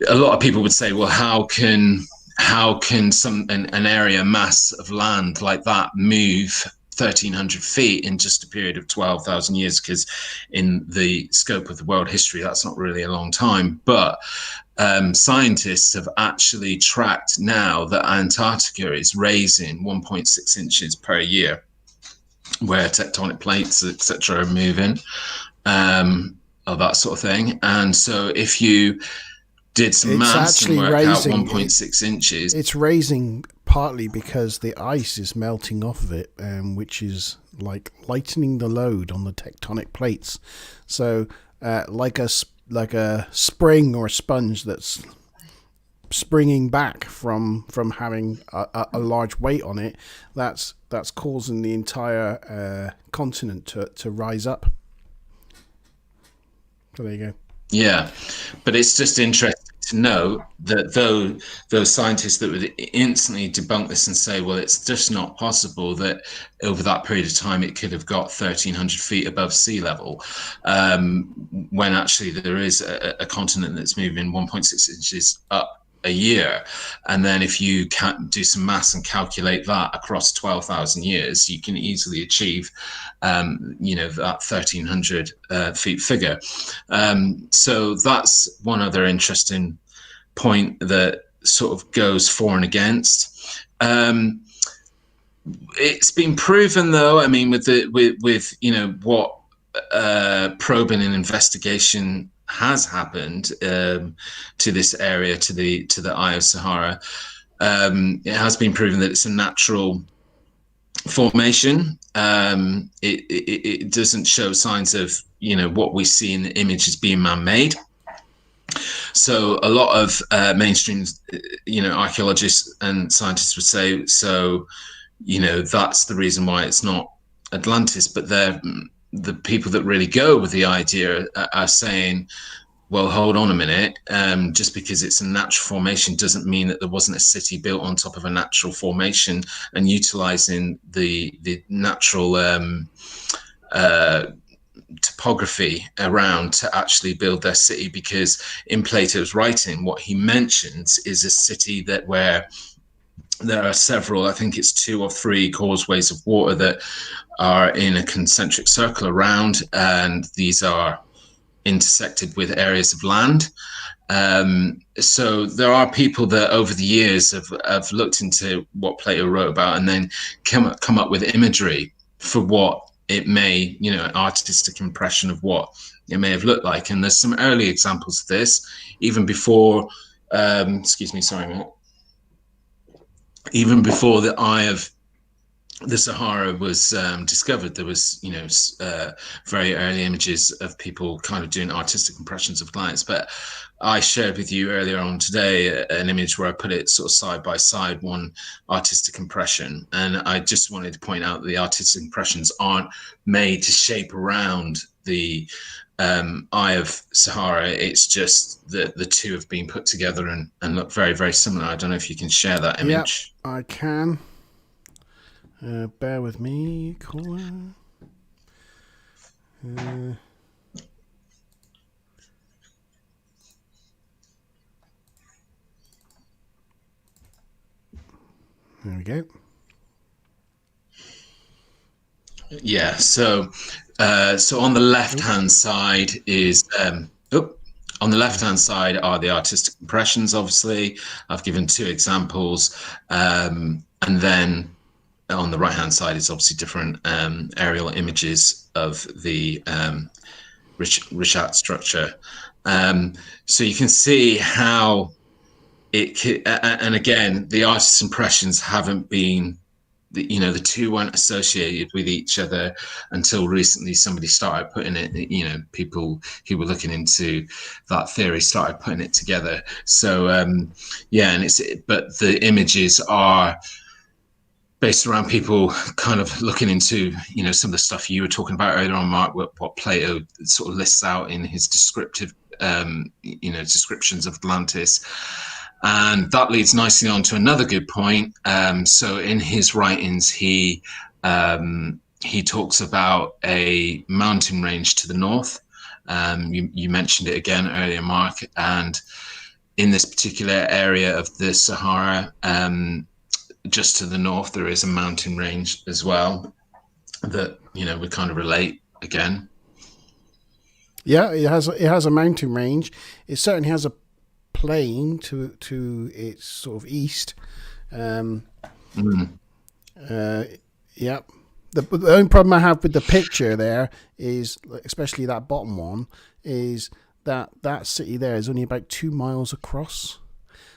a lot of people would say, well, how can an area mass of land like that move 1,300 feet in just a period of 12,000 years? Because in the scope of the world history, that's not really a long time. But scientists have actually tracked now that Antarctica is raising 1.6 inches per year, where tectonic plates, etc., are moving, or that sort of thing. And so if you did some maths and work out 1.6 inches. It's raising partly because the ice is melting off of it, which is like lightening the load on the tectonic plates. So like a spring or a sponge that's springing back from having a large weight on it, that's causing the entire continent to rise up. So there you go. Yeah, but it's just interesting to know that those scientists that would instantly debunk this and say, well, it's just not possible that over that period of time it could have got 1,300 feet above sea level, when actually there is a continent that's moving 1.6 inches up a year. And then if you can do some maths and calculate that across 12,000 years, you can easily achieve that 1,300 feet figure. So that's one other interesting point that sort of goes for and against. It's been proven, though, I mean, with what probing and investigation has happened to this area, to the Eye of Sahara. It has been proven that it's a natural formation. It doesn't show signs of what we see in the image as being man-made. So a lot of mainstream archaeologists and scientists would say, so that's the reason why it's not Atlantis. But the people that really go with the idea are saying, well, hold on a minute. Just because it's a natural formation doesn't mean that there wasn't a city built on top of a natural formation and utilizing the natural topography around to actually build their city. Because in Plato's writing, what he mentions is a city where there are several, I think it's 2 or 3 causeways of water that are in a concentric circle around, and these are intersected with areas of land. So there are people that over the years have looked into what Plato wrote about and then come up with imagery for what it may, an artistic impression of what it may have looked like. And there's some early examples of this, even before, excuse me, sorry, Matt. Even before the Eye of the Sahara was discovered, there was, very early images of people kind of doing artistic impressions of clients. But I shared with you earlier on today an image where I put it sort of side by side, one artistic impression. And I just wanted to point out that the artistic impressions aren't made to shape around the Eye of Sahara. It's just that the two have been put together and look very, very similar. I don't know if you can share that image. Yep, I can. Bear with me, caller. There we go. Yeah. So on the left-hand side is on the left-hand side are the artistic impressions. Obviously, I've given two examples, and then on the right-hand side is obviously different aerial images of the Richat structure. So you can see how it, and again, the artist's impressions haven't been, the two weren't associated with each other until recently. Somebody started putting it, people who were looking into that theory started putting it together. So but the images are based around people kind of looking into, some of the stuff you were talking about earlier on, Mark, what Plato sort of lists out in his descriptive, descriptions of Atlantis. And that leads nicely on to another good point. So in his writings, he talks about a mountain range to the north. You mentioned it again earlier, Mark. And in this particular area of the Sahara, just to the north, there is a mountain range as well that, we kind of relate again. Yeah, it has a mountain range. It certainly has a plain to its sort of east. Yeah. The only problem I have with the picture there is, especially that bottom one, is that city there is only about 2 miles across.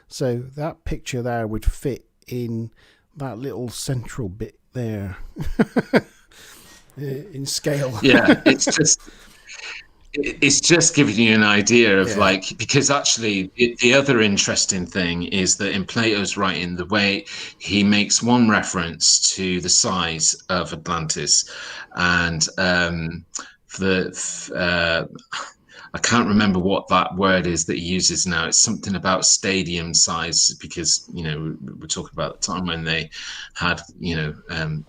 So that picture there would fit in that little central bit there in scale. Yeah, it's just giving you an idea of because actually the other interesting thing is that in Plato's writing, the way he makes one reference to the size of Atlantis, and I can't remember what that word is that he uses now. It's something about stadium size, because we're talking about the time when they had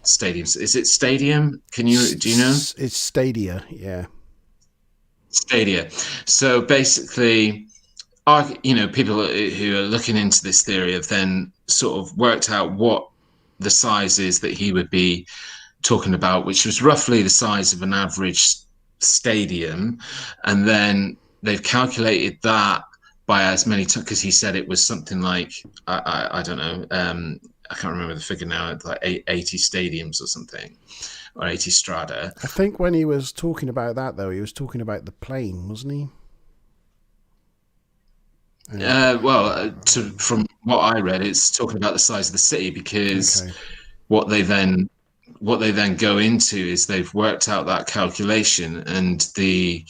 stadiums. Is it stadium? Do you know? It's stadia. Yeah. Stadia. So basically, people who are looking into this theory have then sort of worked out what the size is that he would be talking about, which was roughly the size of an average stadium, and then they've calculated that by as many times, because he said it was something like I don't know, I can't remember the figure now, like 80 stadiums or something, or 80 strata. I think when he was talking about that, though, he was talking about the plane, wasn't he? From what I read, it's talking about the size of the city, because what they then go into is they've worked out that calculation, and the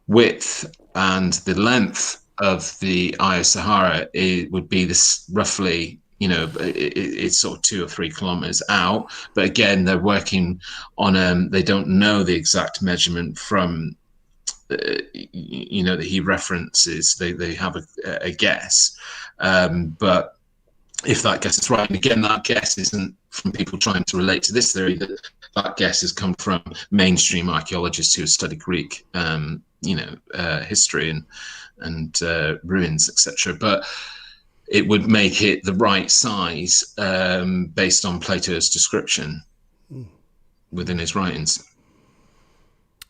width and the length of the Eye of Sahara, it would be this roughly, it's sort of 2 or 3 kilometers out. But again, they're working on they don't know the exact measurement from that he references. They have a guess, but if that guess is right, and again, that guess isn't from people trying to relate to this theory, that guess has come from mainstream archaeologists who have studied Greek, history and ruins, etc. But it would make it the right size based on Plato's description within his writings.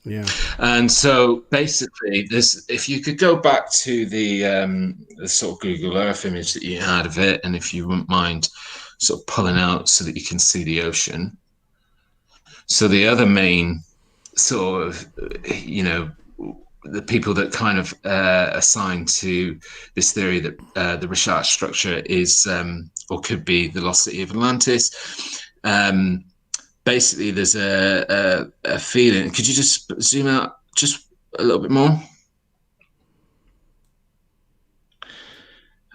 Yeah. And so basically, if you could go back to the sort of Google Earth image that you had of it, and if you wouldn't mind sort of pulling out so that you can see the ocean. So the other main sort of, the people that kind of assign to this theory that the Richat structure is or could be the lost city of Atlantis. Basically, there's a feeling. Could you just zoom out just a little bit more?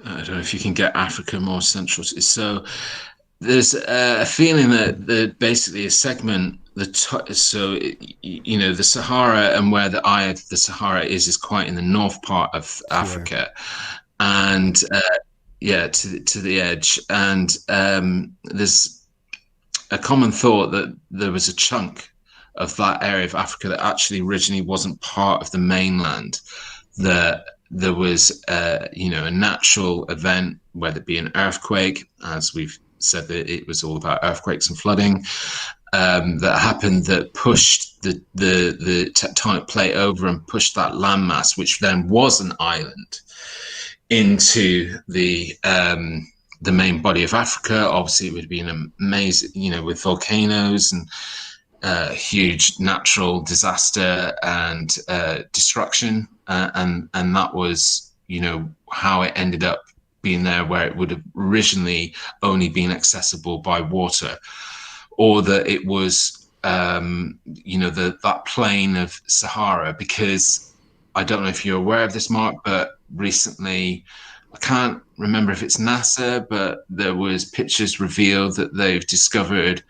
I don't know if you can get Africa more central. So there's a feeling that basically a segment the Sahara, and where the eye of the Sahara is quite in the north part of Africa, and to the edge. And there's a common thought that there was a chunk of that area of Africa that actually originally wasn't part of the mainland, that there was a natural event, whether it be an earthquake, as we've said, that it was all about earthquakes and flooding, that happened, that pushed the tectonic plate over and pushed that landmass, which then was an island, into the main body of Africa. Obviously, it would be an amazing, with volcanoes and huge natural disaster and destruction, and that was, how it ended up being there, where it would have originally only been accessible by water, or that it was, that plain of Sahara. Because I don't know if you're aware of this, Mark, but recently, I can't remember if it's NASA, but there was pictures revealed that they've discovered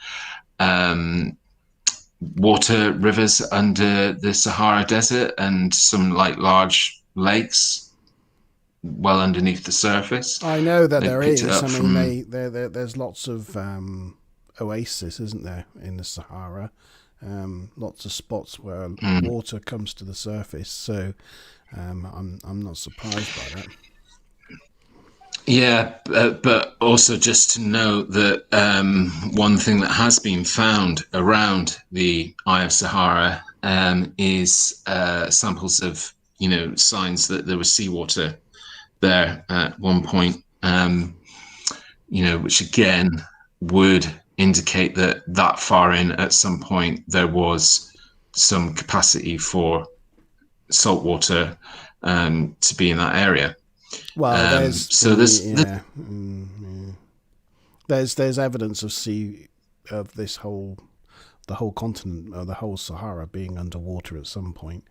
water rivers under the Sahara Desert, and some large lakes well underneath the surface. I know that there is. I mean, there's lots of oasis, isn't there, in the Sahara? Lots of spots where water comes to the surface. So I'm not surprised by that. Yeah, but also just to note that one thing that has been found around the Eye of Sahara is samples of, signs that there was seawater there at one point, which again would indicate that far in, at some point, there was some capacity for saltwater to be in that area. Well, there's evidence of the whole continent, or the whole Sahara, being underwater at some point,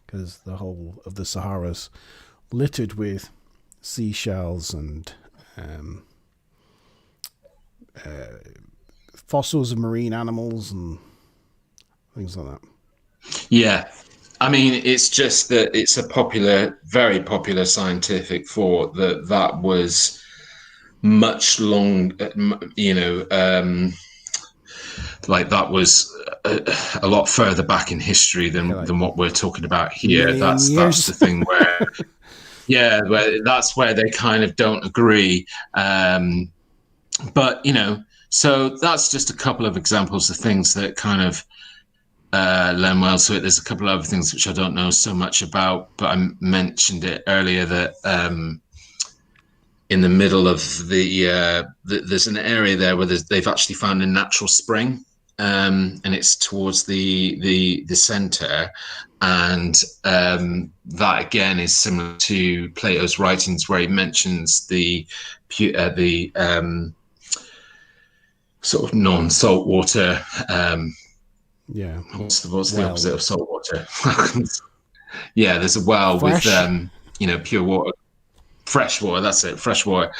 because the whole of the Sahara's littered with seashells and fossils of marine animals and things like that. Yeah. I mean, it's just that it's a very popular scientific thought that was much that was a lot further back in history than what we're talking about here. That's the thing where, that's where they kind of don't agree. But so that's just a couple of examples of things that kind of lend well to it. There's a couple of other things which I don't know so much about, but I mentioned it earlier, that in the middle of there's an area there where they've actually found a natural spring, and it's towards the center, and that again is similar to Plato's writings, where he mentions the sort of non-salt water. What's the opposite of salt water? Yeah, there's a well with pure water, fresh water. That's it, fresh water.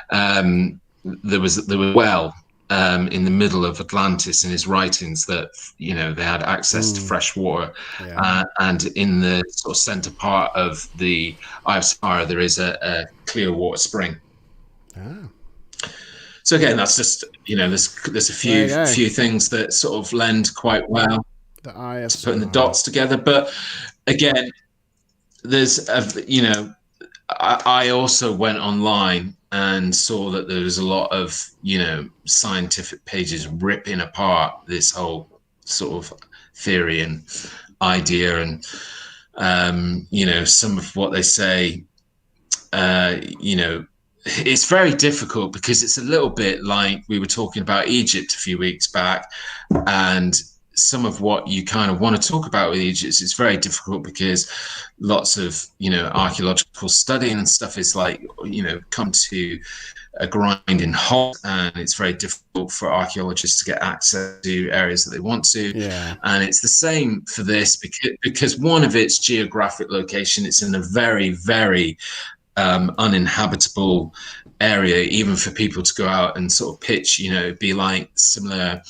There was a well in the middle of Atlantis in his writings, that they had access to fresh water, and in the sort of center part of the Eye of Sahara there is a clear water spring. So again, that's just there's a few things that sort of lend quite well to putting the dots together. But again, there's I also went online and saw that there was a lot of scientific pages ripping apart this whole sort of theory and idea, and some of what they say, it's very difficult, because it's a little bit like we were talking about Egypt a few weeks back, and some of what you kind of want to talk about with Egypt, it's very difficult because lots of archaeological study and stuff is come to a grinding halt, and it's very difficult for archaeologists to get access to areas that they want to. And it's the same for this, because one of its geographic location, it's in a very, very uninhabitable area, even for people to go out and sort of pitch. It'd be like similar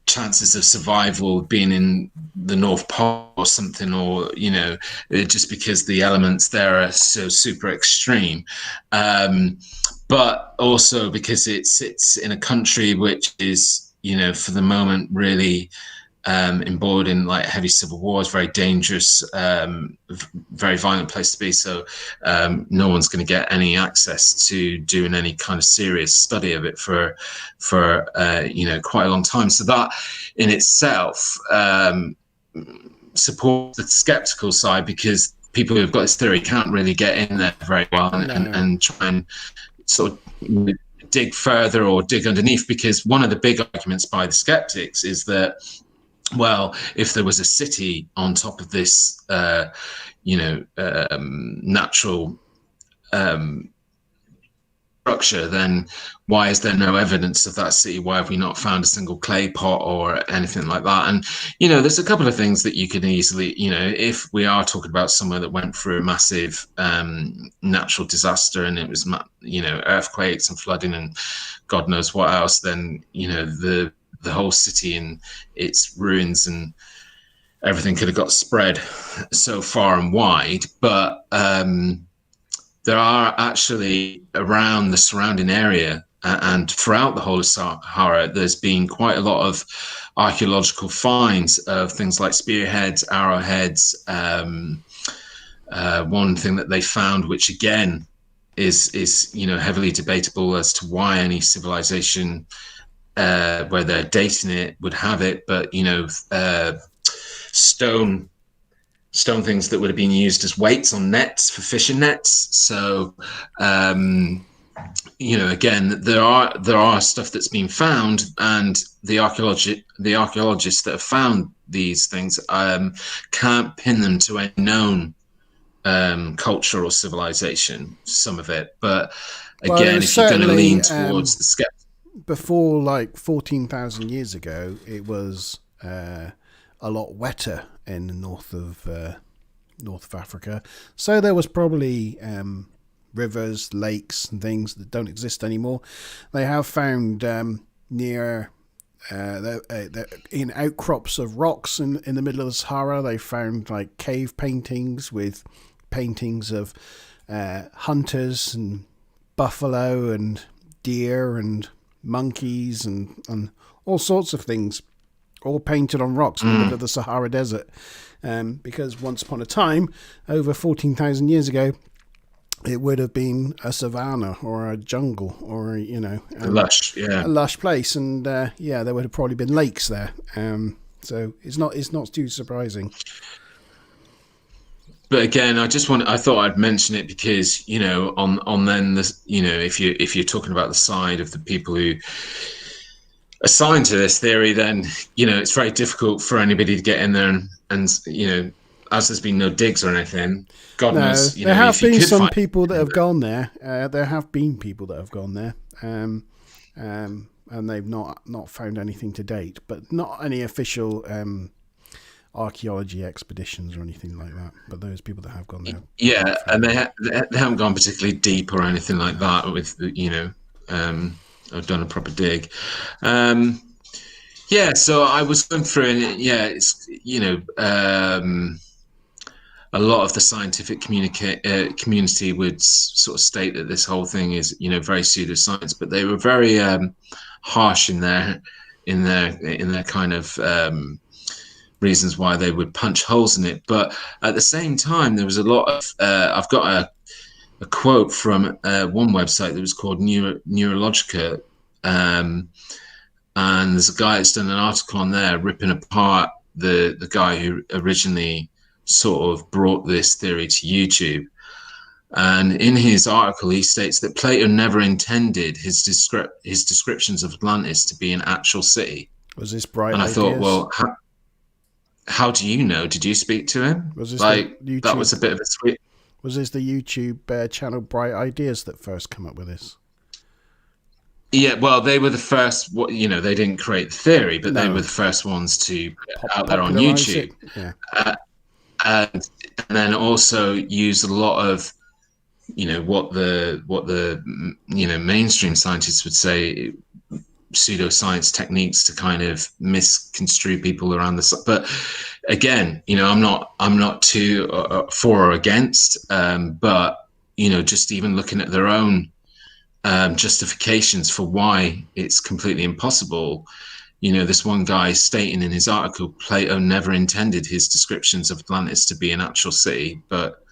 chances of survival being in the North Pole or something, or just because the elements there are so super extreme, but also because it sits in a country which is, for the moment, really embroiled in like heavy civil wars, very dangerous, very violent place to be. So no one's going to get any access to doing any kind of serious study of it for quite a long time. So that in itself supports the skeptical side, because people who've got this theory can't really get in there very well and try and sort of dig further or dig underneath, because one of the big arguments by the skeptics is that, well, if there was a city on top of this, natural structure, then why is there no evidence of that city? Why have we not found a single clay pot or anything like that? And, there's a couple of things that you could easily, if we are talking about somewhere that went through a massive natural disaster, and it was, earthquakes and flooding and God knows what else, then, the whole city and its ruins and everything could have got spread so far and wide. But there are actually, around the surrounding area and throughout the whole of Sahara, there's been quite a lot of archaeological finds of things like spearheads, arrowheads. One thing that they found, which again is heavily debatable as to why any civilization, where they're dating it, would have it, but stone things that would have been used as weights on nets for fishing nets. So again, there are stuff that's been found, and the archaeologists that have found these things can't pin them to a known culture or civilization, some of it. But again, if you're going to lean towards the skeptical, before like 14,000 years ago, it was a lot wetter in the north of Africa. So there was probably rivers, lakes and things that don't exist anymore. They have found near in outcrops of rocks in the middle of the Sahara, they found like cave paintings with paintings of hunters and buffalo and deer and monkeys and all sorts of things, all painted on rocks in the middle of the Sahara Desert. Because once upon a time, over 14,000 years ago, it would have been a savanna or a jungle or a lush place, and there would have probably been lakes there. So it's not too surprising. But again, I thought I'd mention it because, on then this, if you're talking about the side of the people who assigned to this theory, then, it's very difficult for anybody to get in there and as there's been no digs or anything, God knows. There have been some people that have gone there. There have been people that have gone there, and they've not found anything to date, but not any official archaeology expeditions or anything like that. But those people that have gone there, and they haven't gone particularly deep or anything like that. With I've done a proper dig. So I was going through, and it's a lot of the scientific community would sort of state that this whole thing is very pseudoscience, but they were very harsh in their kind of reasons why they would punch holes in it. But at the same time, there was a lot of I've got a quote from one website that was called Neurologica, and there's a guy that's done an article on there ripping apart the guy who originally sort of brought this theory to YouTube. And in his article, he states that Plato never intended his descriptions of Atlantis to be an actual city. Was this bright? And I thought, well, how do you know? Did you speak to him? Was this that was a bit of a sweet. Was this the YouTube channel Bright Ideas that first come up with this? Yeah, well, they were the first. They didn't create the theory, but they were the first ones to put it out there on YouTube. Yeah. And then also use a lot of, what the mainstream scientists would say pseudoscience techniques to kind of misconstrue people around the. But again, I'm not too for or against, but just even looking at their own justifications for why it's completely impossible. This one guy stating in his article, Plato never intended his descriptions of Atlantis to be an actual city, but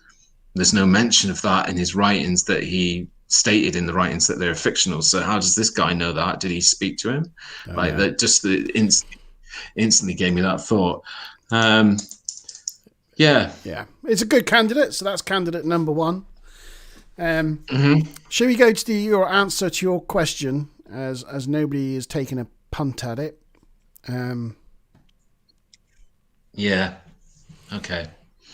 there's no mention of that in his writings, that he stated in the writings that they're fictional. So how does this guy know that? Did he speak to him? That just instantly gave me that thought. Yeah. It's a good candidate. So that's candidate number one. Shall we go to your answer to your question, as nobody is taking a punt at it? Yeah. Okay.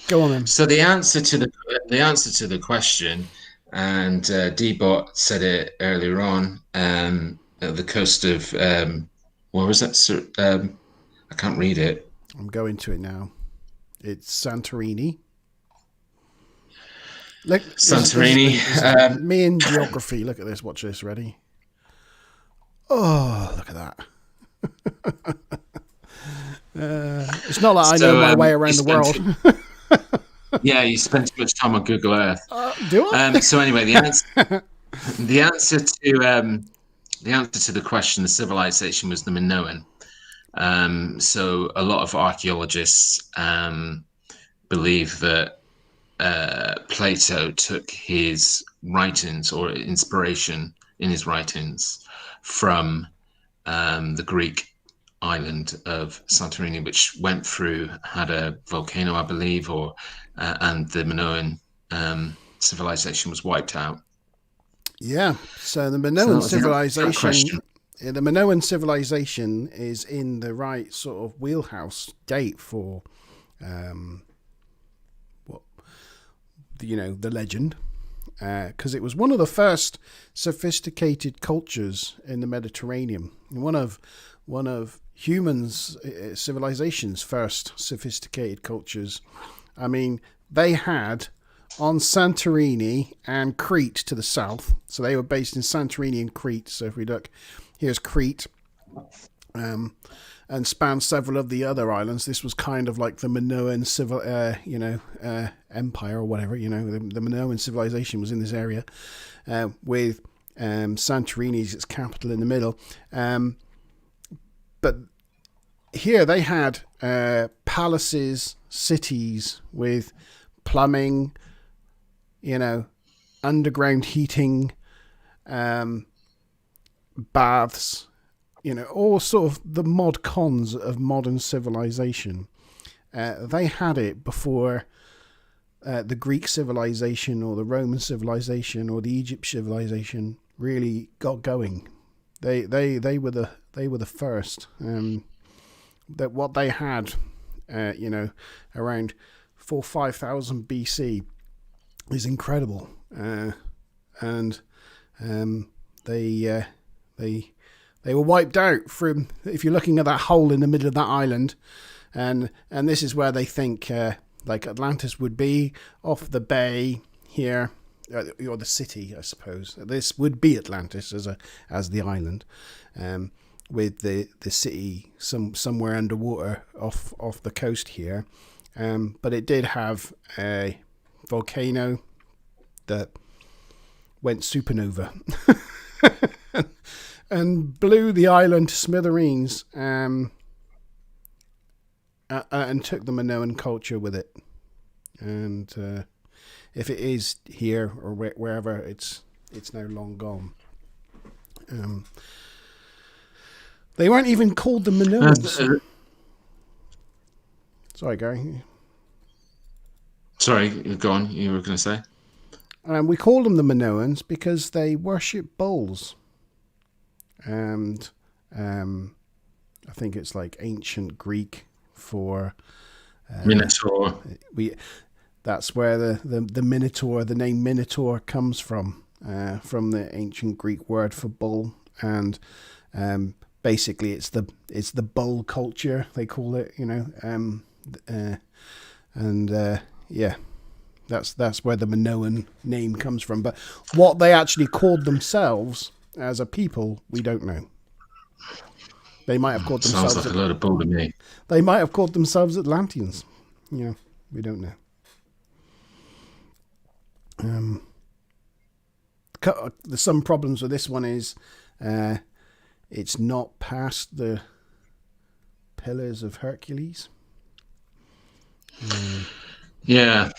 Go on then. So the answer to the question, and D-Bot said it earlier on, at the coast of where was that? I can't read it. I'm going to it now. It's Santorini. Look, Santorini. Me in geography. Look at this. Watch this. Ready? Oh, look at that. It's not like I know my way around the world. Yeah, you spend too much time on Google Earth. Do I? So anyway, the answer to the question, the civilization, was the Minoan. So a lot of archaeologists believe that Plato took his writings or inspiration in his writings from the Greek island of Santorini, which had a volcano, I believe, and the Minoan civilization was wiped out. Yeah. So the Minoan civilization is in the right sort of wheelhouse date for the legend, because it was one of the first sophisticated cultures in the Mediterranean, one of humans' civilization's first sophisticated cultures. I mean, they had on Santorini and Crete to the south, so they were based in Santorini and Crete. So if we look, here's Crete, and spanned several of the other islands. This was kind of like the Minoan empire or whatever. The Minoan civilization was in this area, with Santorini as its capital in the middle. But here they had palaces, cities with plumbing, underground heating, baths, all sort of the mod cons of modern civilization. They had it before the Greek civilization or the Roman civilization or the Egypt civilization really got going. They were the first. That what they had, around 4,000-5,000 BC is incredible, and they were wiped out from. If you're looking at that hole in the middle of that island, and this is where they think like Atlantis would be, off the bay here, or the city, I suppose. This would be Atlantis as the island, with the city somewhere underwater off the coast here. But it did have a volcano that went supernova and blew the island to smithereens, and took the Minoan culture with it. And if it is here or wherever, it's now long gone. They weren't even called the Minoans. Sorry, Gary. Sorry, go on. You were going to say? We call them the Minoans because they worship bulls. And I think it's like ancient Greek for Minotaur. That's where the Minotaur, the name Minotaur, comes from the ancient Greek word for bull. And basically, it's the bull culture, they call it. That's where the Minoan name comes from. But what they actually called themselves as a people, we don't know. They might have called Sounds themselves. like a load of bull to me. They might have called themselves Atlanteans. Yeah, we don't know. There's some problems with this one. Is it's not past the Pillars of Hercules. Yeah.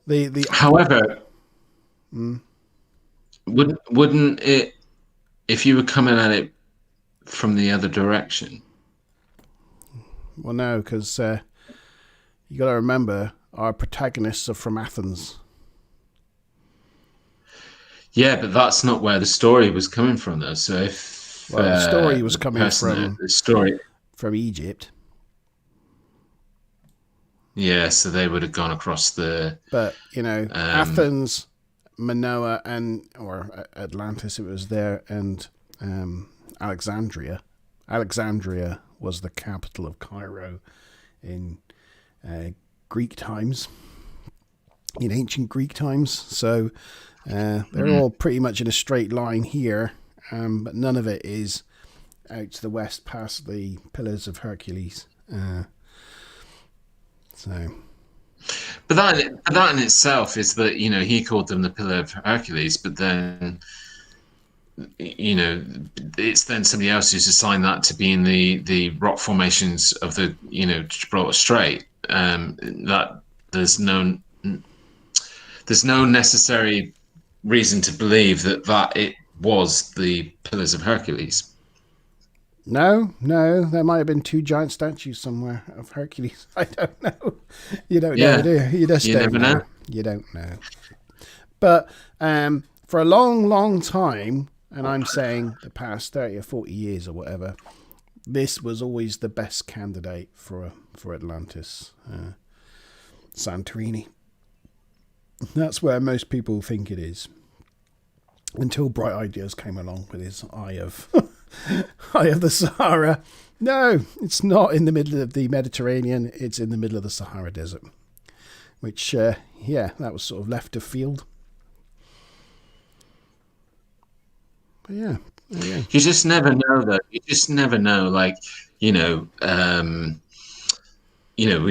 The However, wouldn't it, if you were coming at it from the other direction? Well, no, because you got to remember our protagonists are from Athens. Yeah, but that's not where the story was coming from, though. So if the story was coming from the story from Egypt. Yeah, so they would have gone across the. But Athens, Manoa, or Atlantis, it was there, and Alexandria. Alexandria was the capital of Cairo in Greek times, in ancient Greek times. So they're all pretty much in a straight line here, but none of it is out to the west past the Pillars of Hercules. But that in itself is that, he called them the Pillar of Hercules, but then, it's then somebody else who's assigned that to being the rock formations of the, Gibraltar Strait. That there's no necessary reason to believe that it was the Pillars of Hercules. No, there might have been two giant statues somewhere of Hercules. I don't know. You don't know, do you? You just don't know. You don't know. But for a long, long time, and I'm saying the past 30 or 40 years or whatever, this was always the best candidate for Atlantis, Santorini. That's where most people think it is. Until Bright Ideas came along with his Eye of the Sahara. No, it's not in the middle of the Mediterranean. It's in the middle of the Sahara Desert. Which, that was sort of left of field. But yeah. You just never know, though. You just never know. Like, we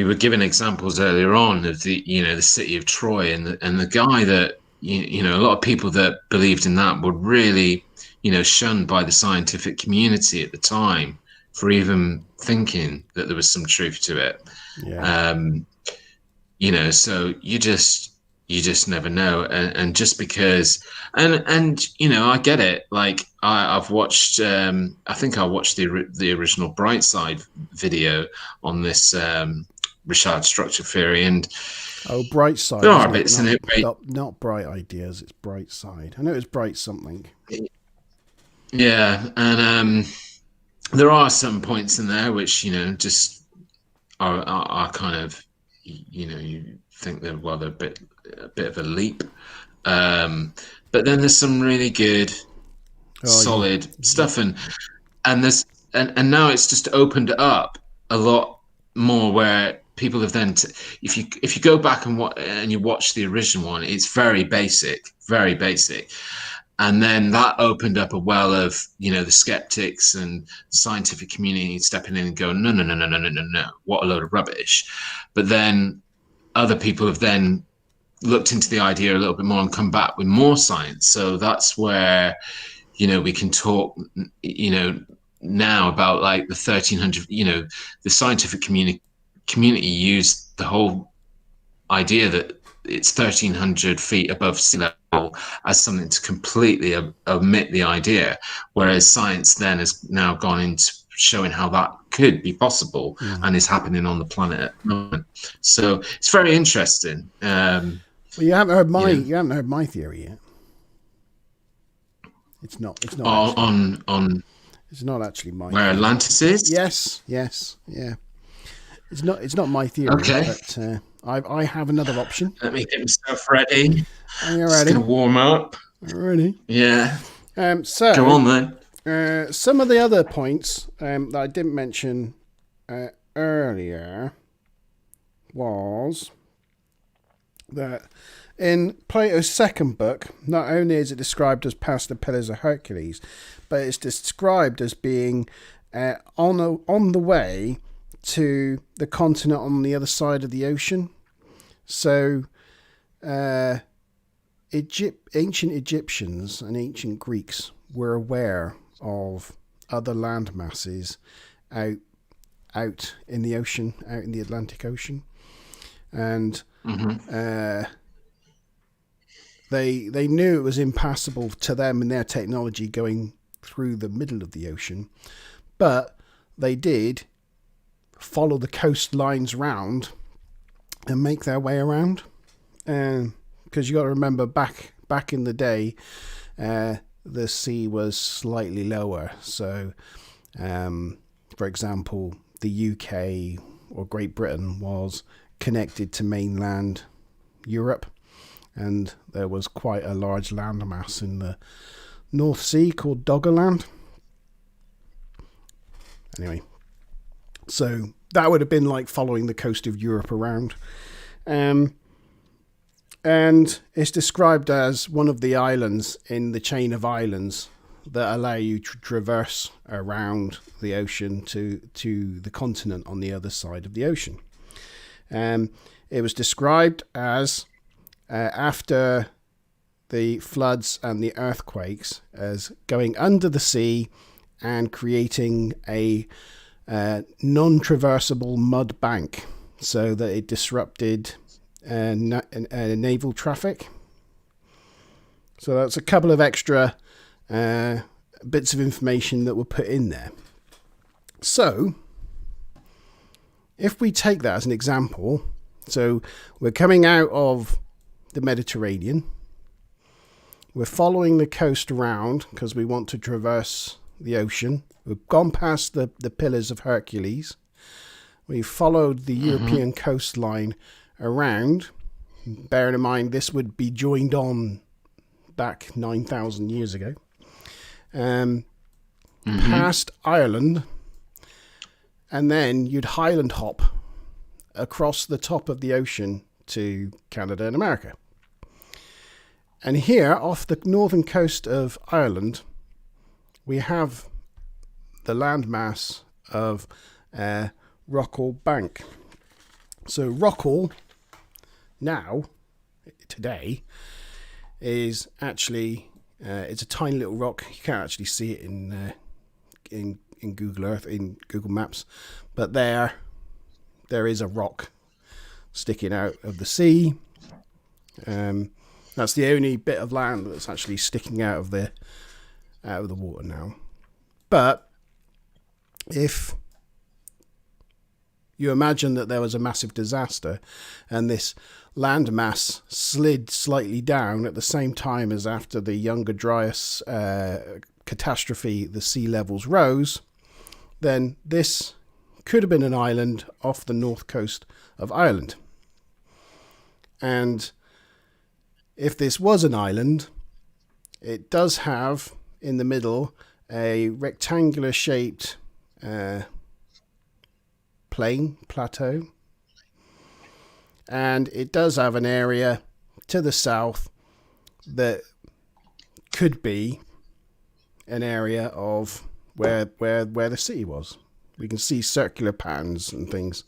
were given examples earlier on of the city of Troy, and the guy that, a lot of people that believed in that were really, shunned by the scientific community at the time for even thinking that there was some truth to it. Yeah. So you just never know. And just because, and I get it. Like I've watched, I think I watched the original Brightside video on this Richard structure theory, and Brightside. There are bits in it. Not Bright Ideas. It's Brightside. I know it was Bright something. Yeah, and there are some points in there which just are kind of you think they're they're a bit of a leap, but then there's some really good, solid stuff, and there's and now it's just opened up a lot more where people have then if you go back and you watch the original one, it's very basic, and then that opened up a well of the skeptics and the scientific community stepping in and going, no, what a load of rubbish. But then other people have then looked into the idea a little bit more and come back with more science. So that's where we can talk now about like the 1300, the scientific community used the whole idea that it's 1,300 feet above sea level as something to completely omit the idea, whereas science then has now gone into showing how that could be possible and is happening on the planet at the moment. So it's very interesting. Well, you haven't heard my theory yet. It's not. It's not on. It's not actually my. Where theory. Atlantis is? Yes, yeah. It's not my theory. Okay. But I have another option. Let me get myself ready. Are you ready? Just gonna warm up. Ready? Yeah. So go on then. Some of the other points that I didn't mention earlier was that in Plato's second book, not only is it described as past the Pillars of Hercules, but it's described as being on the way to the continent on the other side of the ocean. So ancient Egyptians and ancient Greeks were aware of other land masses out in the ocean, out in the Atlantic Ocean, and they knew it was impassable to them and their technology going through the middle of the ocean, but they did follow the coastlines round and make their way around. Because you got to remember, back in the day, the sea was slightly lower. So, for example, the UK or Great Britain was connected to mainland Europe, and there was quite a large landmass in the North Sea called Doggerland. Anyway, so that would have been like following the coast of Europe around. And it's described as one of the islands in the chain of islands that allow you to traverse around the ocean to the continent on the other side of the ocean. It was described as, after the floods and the earthquakes, as going under the sea and creating a non-traversable mud bank so that it disrupted naval traffic. So that's a couple of extra bits of information that were put in there. So if we take that as an example, so we're coming out of the Mediterranean, we're following the coast around because we want to traverse the ocean. We've gone past the Pillars of Hercules. We've followed the European coastline around. Bearing in mind this would be joined on back 9,000 years ago. Past Ireland, and then you'd highland hop across the top of the ocean to Canada and America. And here, off the northern coast of Ireland, we have the landmass of Rockall Bank. So Rockall now, today, is actually it's a tiny little rock. You can't actually see it in Google Earth, in Google Maps, but there is a rock sticking out of the sea. That's the only bit of land that's actually sticking out of the water now. But if you imagine that there was a massive disaster and this landmass slid slightly down at the same time as after the Younger Dryas catastrophe, the sea levels rose, then this could have been an island off the north coast of Ireland. And if this was an island, it does have in the middle a rectangular shaped plateau, and it does have an area to the south that could be an area of where the city was. We can see circular patterns and things.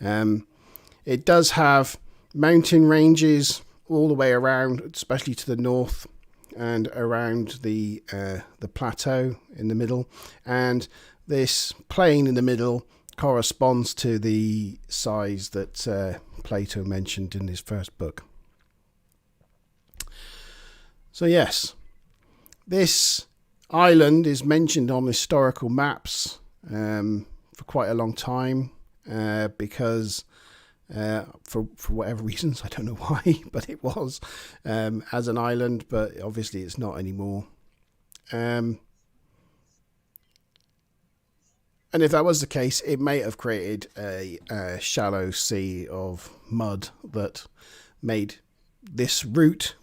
It does have mountain ranges all the way around, especially to the north and around the plateau in the middle, and this plain in the middle corresponds to the size that Plato mentioned in his first book. So yes, this island is mentioned on historical maps for quite a long time because for whatever reasons, I don't know why, but it was as an island, but obviously it's not anymore. And if that was the case, it may have created a shallow sea of mud that made this route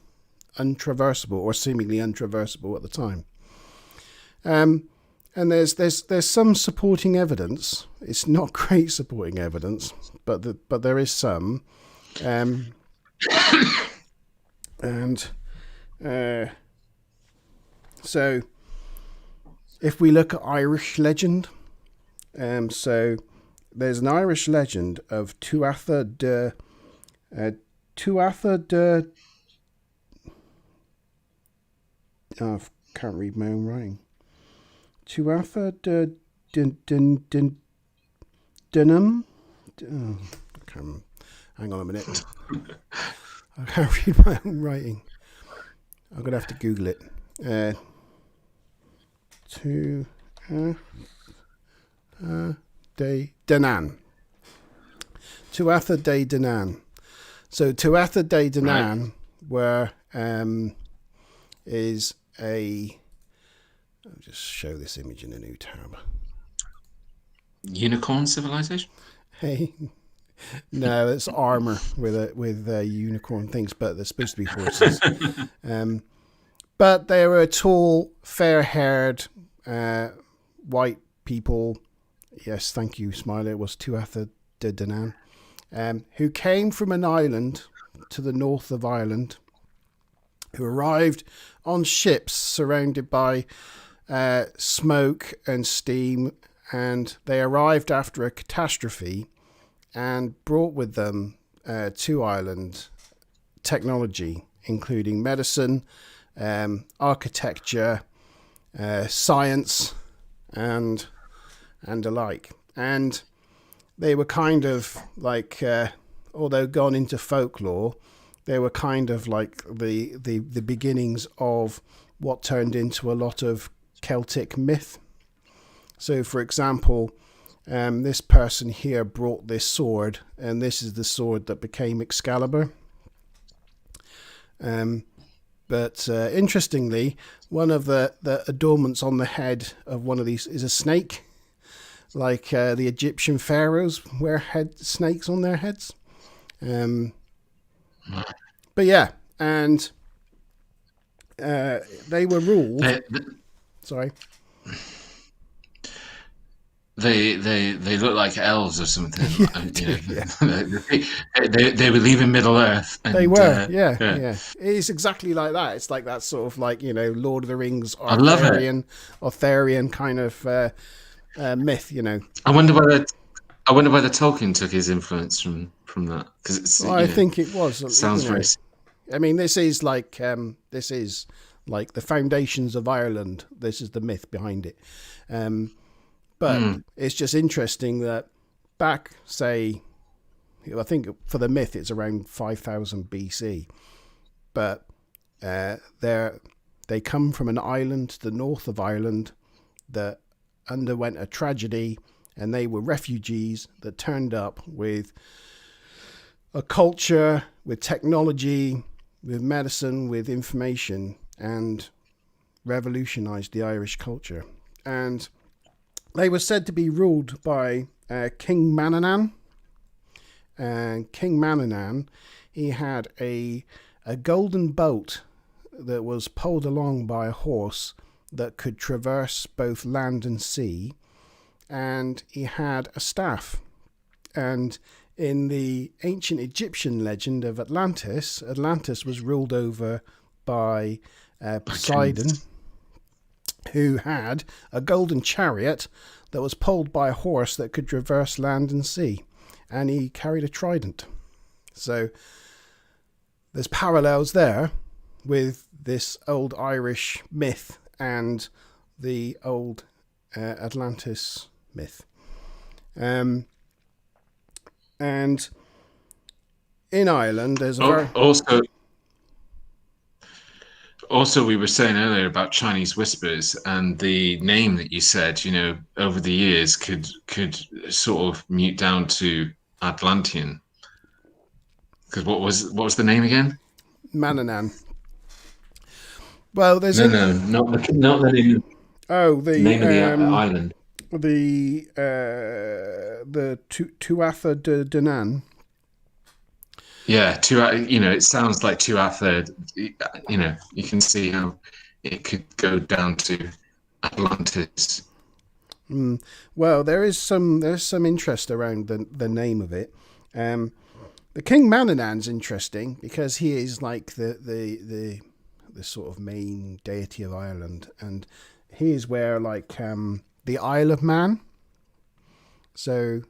untraversable, or seemingly untraversable at the time. And there's some supporting evidence. It's not great supporting evidence, but there is some. So if we look at Irish legend, So there's an Irish legend of Tuatha de Tuatha de. Oh, I can't read my own writing. Tuatha de Dunham. Oh, I can't. Hang on a minute. I can't read my own writing. I'm gonna have to Google it. De Danann. Tuatha de Danann. So Tuatha de Danann is a. I'll just show this image in a new tab. Unicorn civilization? Hey, no, it's armor with unicorn things, but they're supposed to be horses. But they were tall, fair-haired, white people. Yes, thank you, Smiley. It was Tuatha de Danann, who came from an island to the north of Ireland, who arrived on ships surrounded by smoke and steam, and they arrived after a catastrophe and brought with them to Ireland technology, including medicine, architecture, science, and alike. And they were kind of like, although gone into folklore, they were kind of like the beginnings of what turned into a lot of Celtic myth. So, for example, this person here brought this sword, and this is the sword that became Excalibur. But interestingly, one of the adornments on the head of one of these is a snake, like the Egyptian pharaohs wear snakes on their heads. But yeah, and they were ruled. Sorry. They look like elves or something. Yeah. They were leaving Middle Earth. And, they were, yeah. It's exactly like that. It's like that sort of like, Lord of the Rings, Arthurian kind of myth. I wonder whether Tolkien took his influence from that, because it's. Well, I think it was. Sounds very. I mean, this is like the foundations of Ireland. This is the myth behind it. But it's just interesting that back, say, I think for the myth it's around 5000 BC, but they come from an island to the north of Ireland that underwent a tragedy, and they were refugees that turned up with a culture, with technology, with medicine, with information, and revolutionized the Irish culture. And they were said to be ruled by King Manannán. And King Manannán, he had a golden boat that was pulled along by a horse that could traverse both land and sea. And he had a staff. And in the ancient Egyptian legend of Atlantis, Atlantis was ruled over by Poseidon, who had a golden chariot that was pulled by a horse that could traverse land and sea, and he carried a trident. So there's parallels there with this old Irish myth and the old Atlantis myth. And in Ireland, there's a Also, we were saying earlier about Chinese whispers, and the name that you said, over the years could sort of mute down to Atlantean. Because what was the name again? Manannán. Well, there's not the name. Oh, the name of the island. The Tuatha de Danann. Yeah, it sounds like Tuatha. You can see how it could go down to Atlantis. Well, there's some interest around the name of it. The King Manannán's interesting because he is like the sort of main deity of Ireland, and he is where like the Isle of Man. So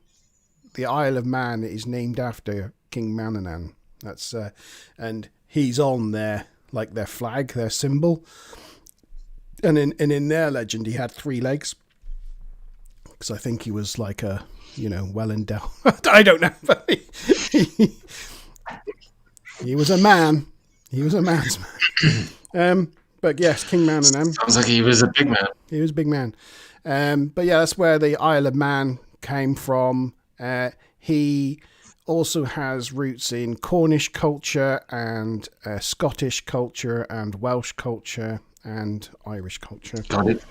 the Isle of Man is named after King Mananan. That's and he's on their flag, their symbol. And in their legend, he had 3 legs. Because I think he was like a, well endowed. I don't know. But he was a man. He was a man's man. But yes, King Mananan. Sounds like he was a big man. He was a big man. But yeah, that's where the Isle of Man came from. He also has roots in Cornish culture and Scottish culture and Welsh culture and Irish culture. Got it.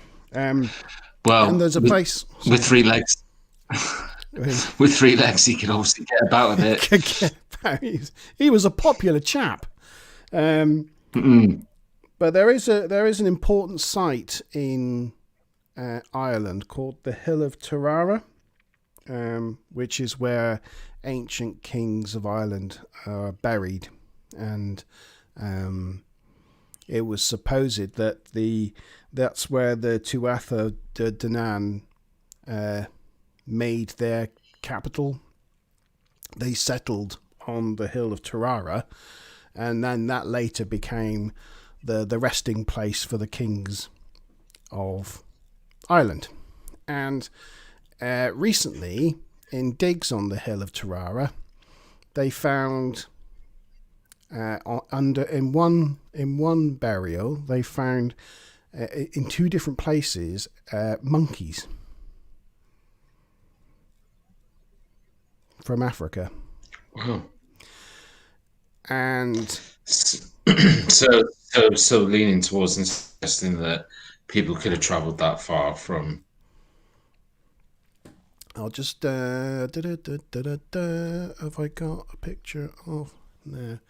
Well, and there's a place with 3 legs. With 3 legs, he could obviously get about with it. He was a popular chap. But there is an important site in Ireland called the Hill of Tirara, which is where ancient kings of Ireland are buried, and it was supposed that that's where the Tuatha De Danann made their capital. They settled on the Hill of Tirara, and then that later became the resting place for the kings of Ireland. And recently, in digs on the Hill of Tirara, they found in one burial they found in 2 different places monkeys from Africa. Wow. And so leaning towards and suggesting that people could have travelled that far from. I'll just have I got a picture of there?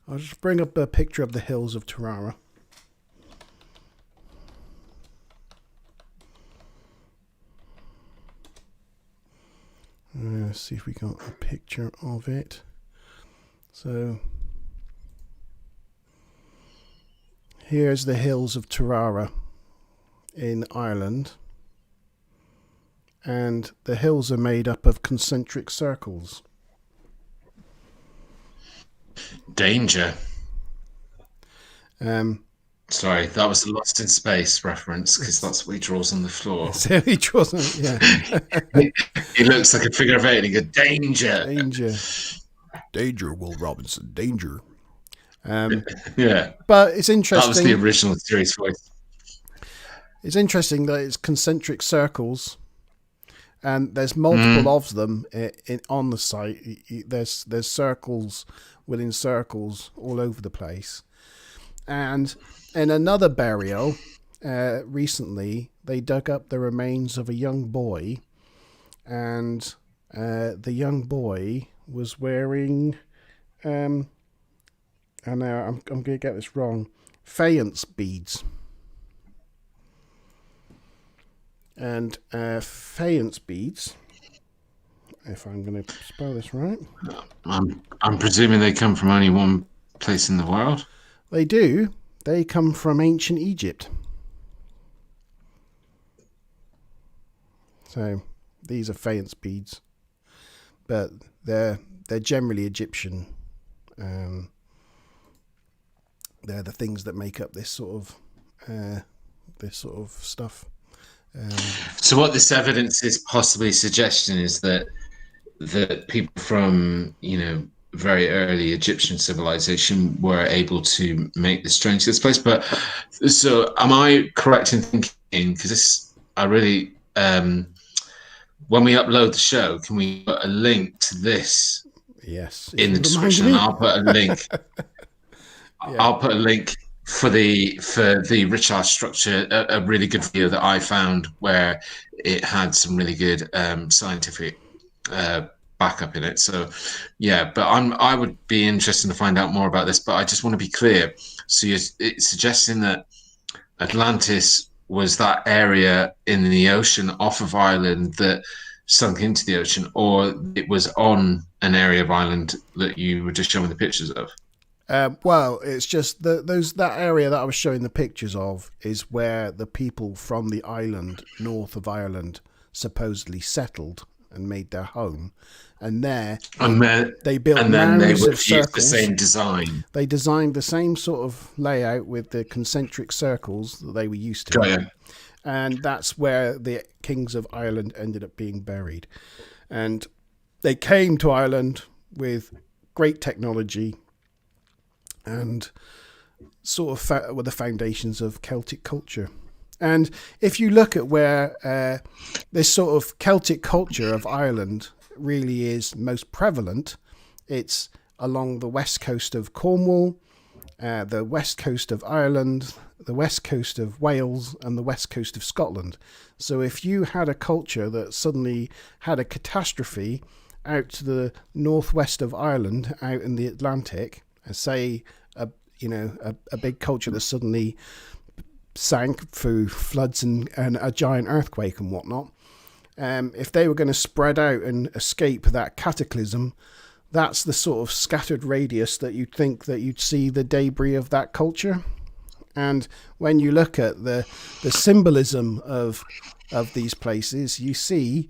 I'll just bring up a picture of the hills of Tirara. See if we got a picture of it. So here's the hills of Tirara in Ireland, and the hills are made up of concentric circles. Danger. Sorry, that was a Lost in Space reference, because that's what he draws on the floor. So he draws on, yeah. He looks like a figure of 8 and he goes, danger. Danger, Will Robinson, danger. Yeah. But it's interesting. That was the original series voice. It's interesting that it's concentric circles, and there's multiple of them on the site. There's circles within circles all over the place. And in another burial, recently, they dug up the remains of a young boy, and the young boy was wearing, and now I'm going to get this wrong, faience beads. And faience beads, if I'm going to spell this right. I'm presuming they come from only one place in the world? They do. They come from ancient Egypt. So these are faience beads, but they're generally Egyptian. They're the things that make up this sort of stuff. So what this evidence is possibly suggesting is that people from, very early Egyptian civilization were able to make this strange to this place. But so am I correct in thinking, because this, I really, when we upload the show, can we put a link to this? Yes. In the description, and I'll put a link. Yeah. I'll put a link for the Richard structure, a really good video that I found where it had some really good scientific backup in it. So yeah, but I would be interested to find out more about this, but I just want to be clear. So it's suggesting that Atlantis was that area in the ocean off of Ireland that sunk into the ocean, or it was on an area of Ireland that you were just showing the pictures of? Well, it's just that area that I was showing the pictures of is where the people from the island north of Ireland supposedly settled and made their home. And there they built and then they mounds would of have used the circles. same design. They designed the same sort of layout with the concentric circles that they were used to. Got you. And that's where the kings of Ireland ended up being buried. And they came to Ireland with great technology and sort of were the foundations of Celtic culture. And if you look at where this sort of Celtic culture of Ireland really is most prevalent, it's along the west coast of Cornwall, the west coast of Ireland, the west coast of Wales, and the west coast of Scotland. So if you had a culture that suddenly had a catastrophe out to the northwest of Ireland, out in the Atlantic, say a big culture that suddenly sank through floods and a giant earthquake and whatnot, if they were going to spread out and escape that cataclysm, that's the sort of scattered radius that you'd think that you'd see the debris of that culture. And when you look at the symbolism of these places, you see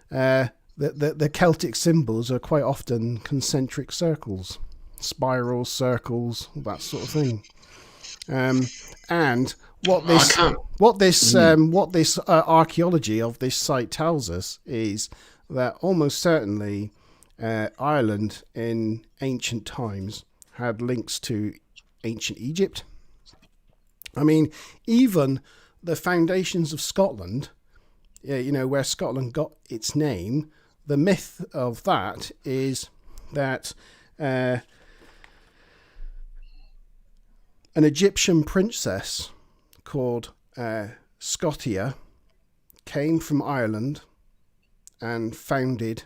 that the Celtic symbols are quite often concentric circles, spirals, circles, that sort of thing. And what this archaeology of this site tells us is that almost certainly Ireland in ancient times had links to ancient Egypt. I mean, even the foundations of Scotland, where Scotland got its name, the myth of that is that an Egyptian princess called Scotia came from Ireland and founded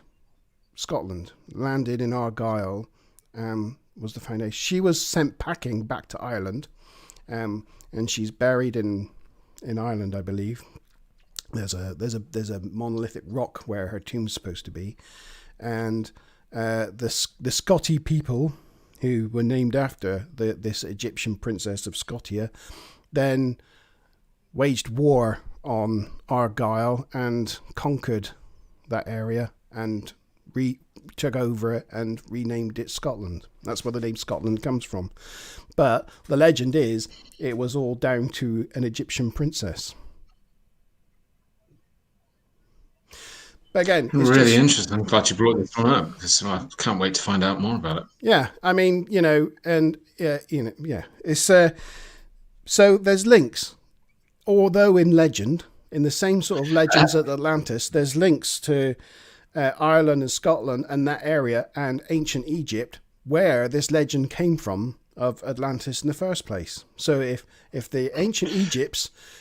Scotland, landed in Argyll, was the foundation. She was sent packing back to Ireland, and she's buried in Ireland, I believe. There's a monolithic rock where her tomb's supposed to be, and the Scotty people, who were named after this Egyptian princess of Scotia, then waged war on Argyll and conquered that area and took over it and renamed it Scotland. That's where the name Scotland comes from. But the legend is it was all down to an Egyptian princess. But again, it's really interesting. I'm glad you brought this one up because I can't wait to find out more about it. Yeah, I mean, it's so there's links. Although in legend, in the same sort of legends at Atlantis, there's links to Ireland and Scotland and that area and ancient Egypt, where this legend came from of Atlantis in the first place. So if the ancient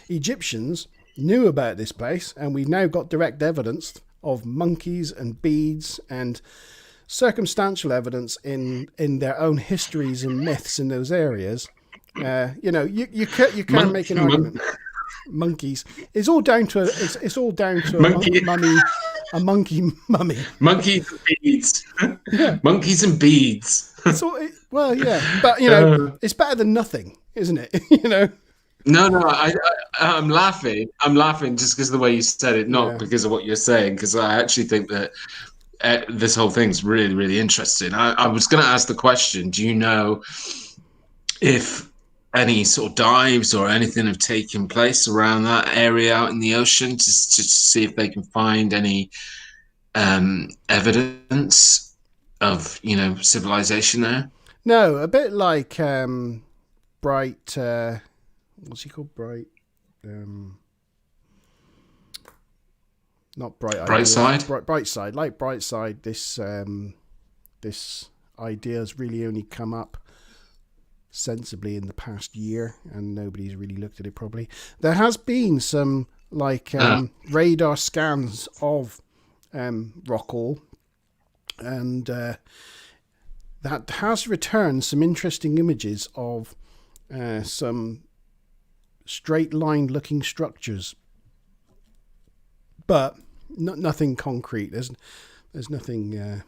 Egyptians knew about this place, and we've now got direct evidence of monkeys and beads and circumstantial evidence in their own histories and myths in those areas, you can make an argument. Monkeys. It's all down to a monkey mummy. Monkeys and beads. Yeah. Monkeys and beads. Well, yeah, but it's better than nothing, isn't it? No, I'm laughing. I'm laughing just because of the way you said it, not because of what you're saying. Because I actually think that this whole thing's really, really interesting. I was going to ask the question: do you know if any sort of dives or anything have taken place around that area out in the ocean to see if they can find any evidence of civilization there? No, a bit like Bright. What's he called? Bright. Not Bright. Brightside. Brightside. Like Brightside. This idea has really only come up sensibly in the past year, and nobody's really looked at it properly. There has been some radar scans of Rockall, and that has returned some interesting images of some straight line looking structures, but nothing concrete. There's nothing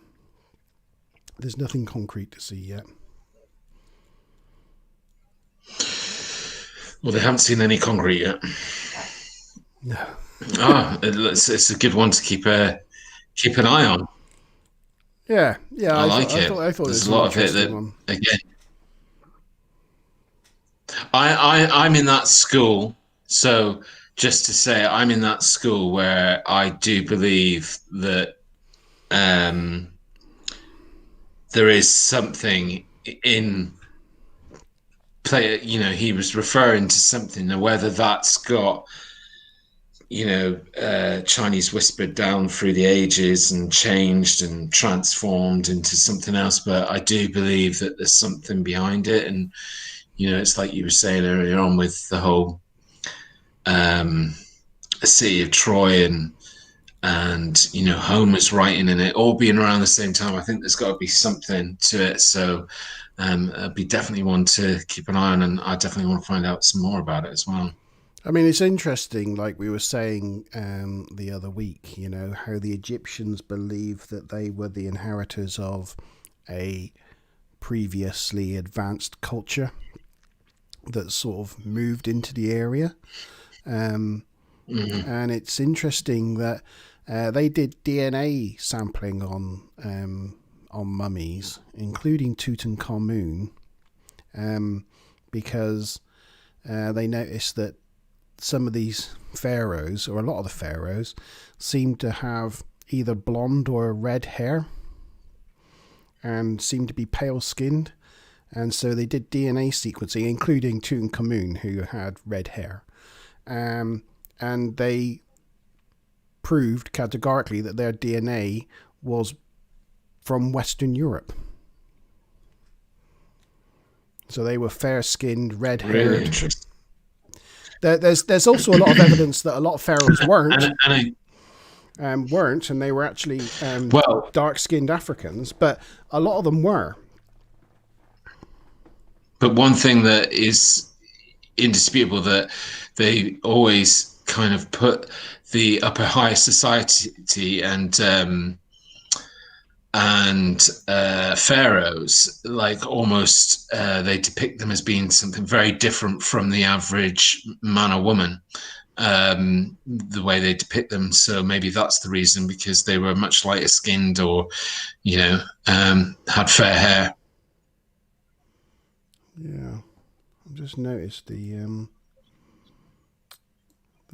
concrete to see yet. Well, they haven't seen any concrete yet. No. It's a good one to keep keep an eye on. Yeah, yeah. I I thought like I it. thought I thought it There's was a an lot of it interesting that, one. again, I'm in that school. So just to say, I'm in that school where I do believe that um, there is something in play. He was referring to something, now whether that's got Chinese whispered down through the ages and changed and transformed into something else. But I do believe that there's something behind it. And, it's like you were saying earlier on with the whole city of Troy and Homer's writing in it all being around the same time. I think there's got to be something to it. So it'd be definitely one to keep an eye on, and I definitely want to find out some more about it as well. I mean, it's interesting, like we were saying the other week, how the Egyptians believed that they were the inheritors of a previously advanced culture that sort of moved into the area. And it's interesting that they did DNA sampling on mummies, including Tutankhamun, because they noticed that some of these pharaohs, or a lot of the pharaohs, seemed to have either blonde or red hair and seemed to be pale skinned. And so they did DNA sequencing, including Tutankhamun, who had red hair. And they proved categorically that their DNA was from Western Europe. So they were fair-skinned, red-haired. Really interesting. There's also a lot of evidence that a lot of pharaohs weren't, and and they were actually well, dark-skinned Africans, but a lot of them were. but one thing that is indisputable, that they always kind of put the upper high society and pharaohs, like almost they depict them as being something very different from the average man or woman, the way they depict them. So maybe that's the reason, because they were much lighter skinned, or had fair hair. Yeah, I've just noticed the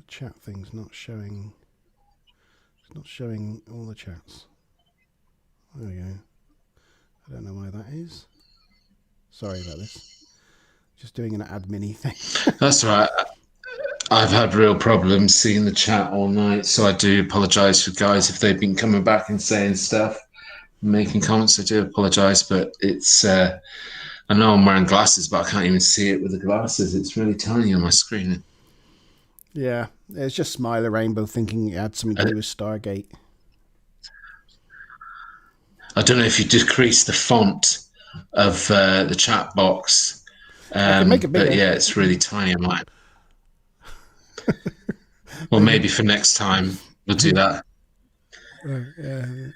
chat thing's not showing. It's not showing all the chats. There we go. I don't know why that is. Sorry about this. Just doing an admin-y thing. That's right. I've had real problems seeing the chat all night, so I do apologise for guys if they've been coming back and saying stuff, making comments. I do apologise, but it's. I know I'm wearing glasses, but I can't even see it with the glasses. It's really tiny on my screen. Yeah, it's just Smiler Rainbow thinking it had something to do with Stargate. I don't know if you decrease the font of the chat box. I can make it bigger. But yeah, it's really tiny on mine. Well, maybe for next time we'll do that. Yeah.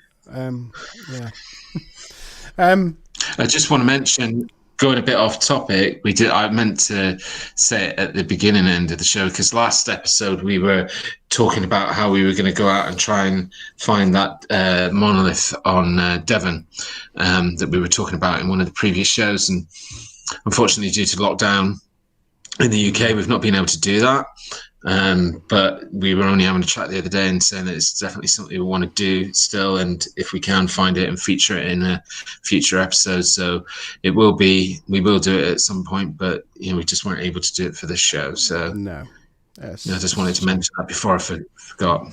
I just want to mention, going a bit off topic, I meant to say it at the beginning end of the show, because last episode we were talking about how we were going to go out and try and find that monolith on Devon that we were talking about in one of the previous shows. And unfortunately, due to lockdown in the UK, we've not been able to do that. But we were only having a chat the other day and saying that it's definitely something we want to do still, and if we can find it and feature it in a future episode. So we will do it at some point, but we just weren't able to do it for this show. So no, I just wanted to mention that before I forgot.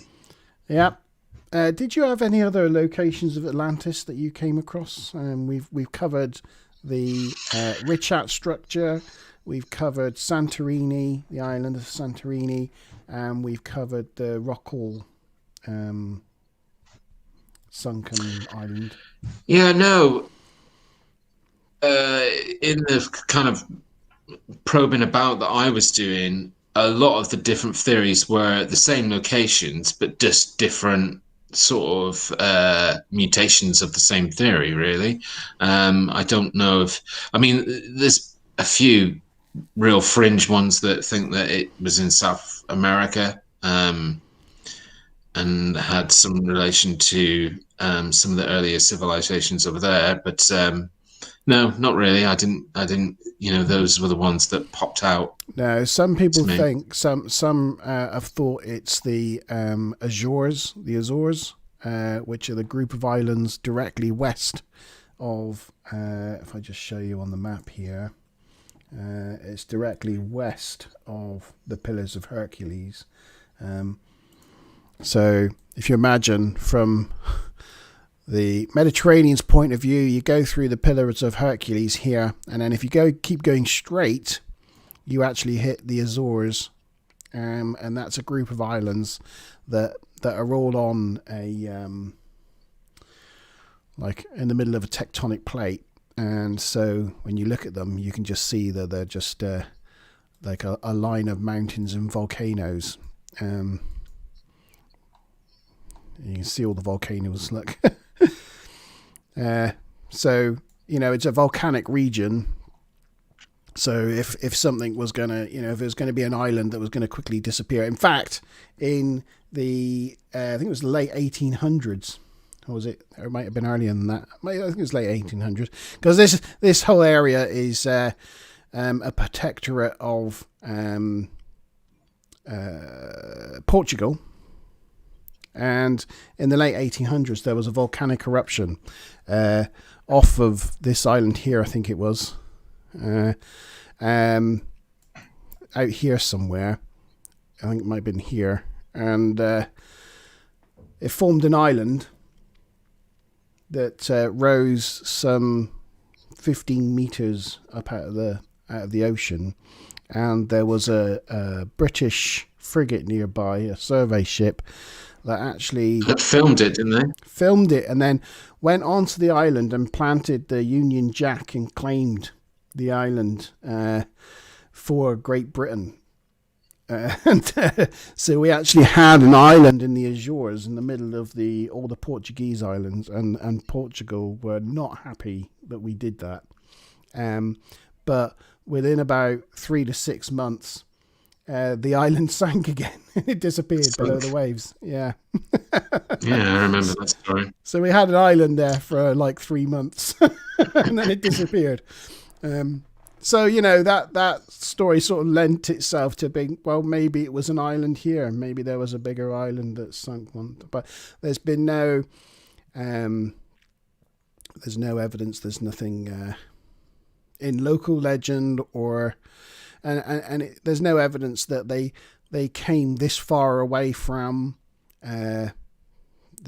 Yeah. Did you have any other locations of Atlantis that you came across? We've covered the Richat structure. We've covered Santorini, the island of Santorini, and we've covered the Rockall sunken island. Yeah, no. In the kind of probing about that I was doing, a lot of the different theories were the same locations, but just different sort of mutations of the same theory, really. I don't know if... I mean, there's a few real fringe ones that think that it was in South America, and had some relation to some of the earlier civilizations over there. But no, not really. I didn't. Those were the ones that popped out. No, some people to me. think some have thought it's the Azores, which are the group of islands directly west of. If I just show you on the map here, it's directly west of the Pillars of Hercules. So if you imagine from the Mediterranean's point of view, you go through the Pillars of Hercules here, and then if you keep going straight, you actually hit the Azores, and that's a group of islands that are all on a like in the middle of a tectonic plate. And so when you look at them, you can just see that they're just like a line of mountains and volcanoes. You can see all the volcanoes. Look. So it's a volcanic region. So if something was gonna, if it was going to be an island that was going to quickly disappear. In fact, in the I think it was the late 1800s. Or was it? Or it might have been earlier than that. I think it was late 1800s, because this whole area is a protectorate of Portugal. And in the late 1800s, there was a volcanic eruption off of this island here, I think it was, out here somewhere. I think it might have been here. And it formed an island that rose some 15 meters up out of the ocean. And there was a British frigate nearby, a survey ship, that actually filmed it, didn't they? Filmed it, and then went onto the island and planted the Union Jack and claimed the island for Great Britain. So we actually had an island in the Azores in the middle of all the Portuguese islands, and Portugal were not happy that we did that. But within about 3 to 6 months, the island sank again. It disappeared below the waves. Yeah. Yeah, I remember that story. So we had an island there for like 3 months, and then it disappeared. So that story sort of lent itself to being, well, maybe it was an island here, maybe there was a bigger island that sunk one. But there's been there's no evidence. There's nothing in local legend or. And there's no evidence that they came this far away from this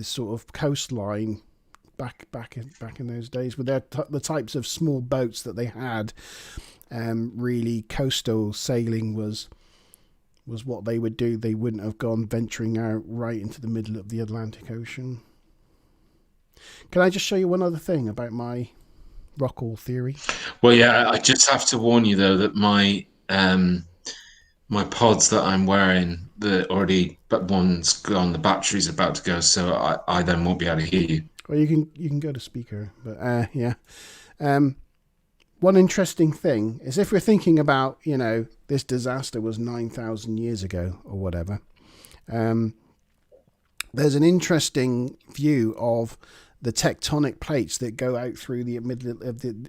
sort of coastline back in those days with the types of small boats that they had. Really, coastal sailing was what they would do. They wouldn't have gone venturing out right into the middle of the Atlantic Ocean. Can I just show you one other thing about my Rockall theory? Well, yeah, I just have to warn you though that my pods that I'm wearing, but one's gone, the battery's about to go, so I then won't be able to hear you. Well, you can go to speaker, but yeah. One interesting thing is, if we're thinking about, this disaster was 9,000 years ago or whatever, there's an interesting view of the tectonic plates that go out through the middle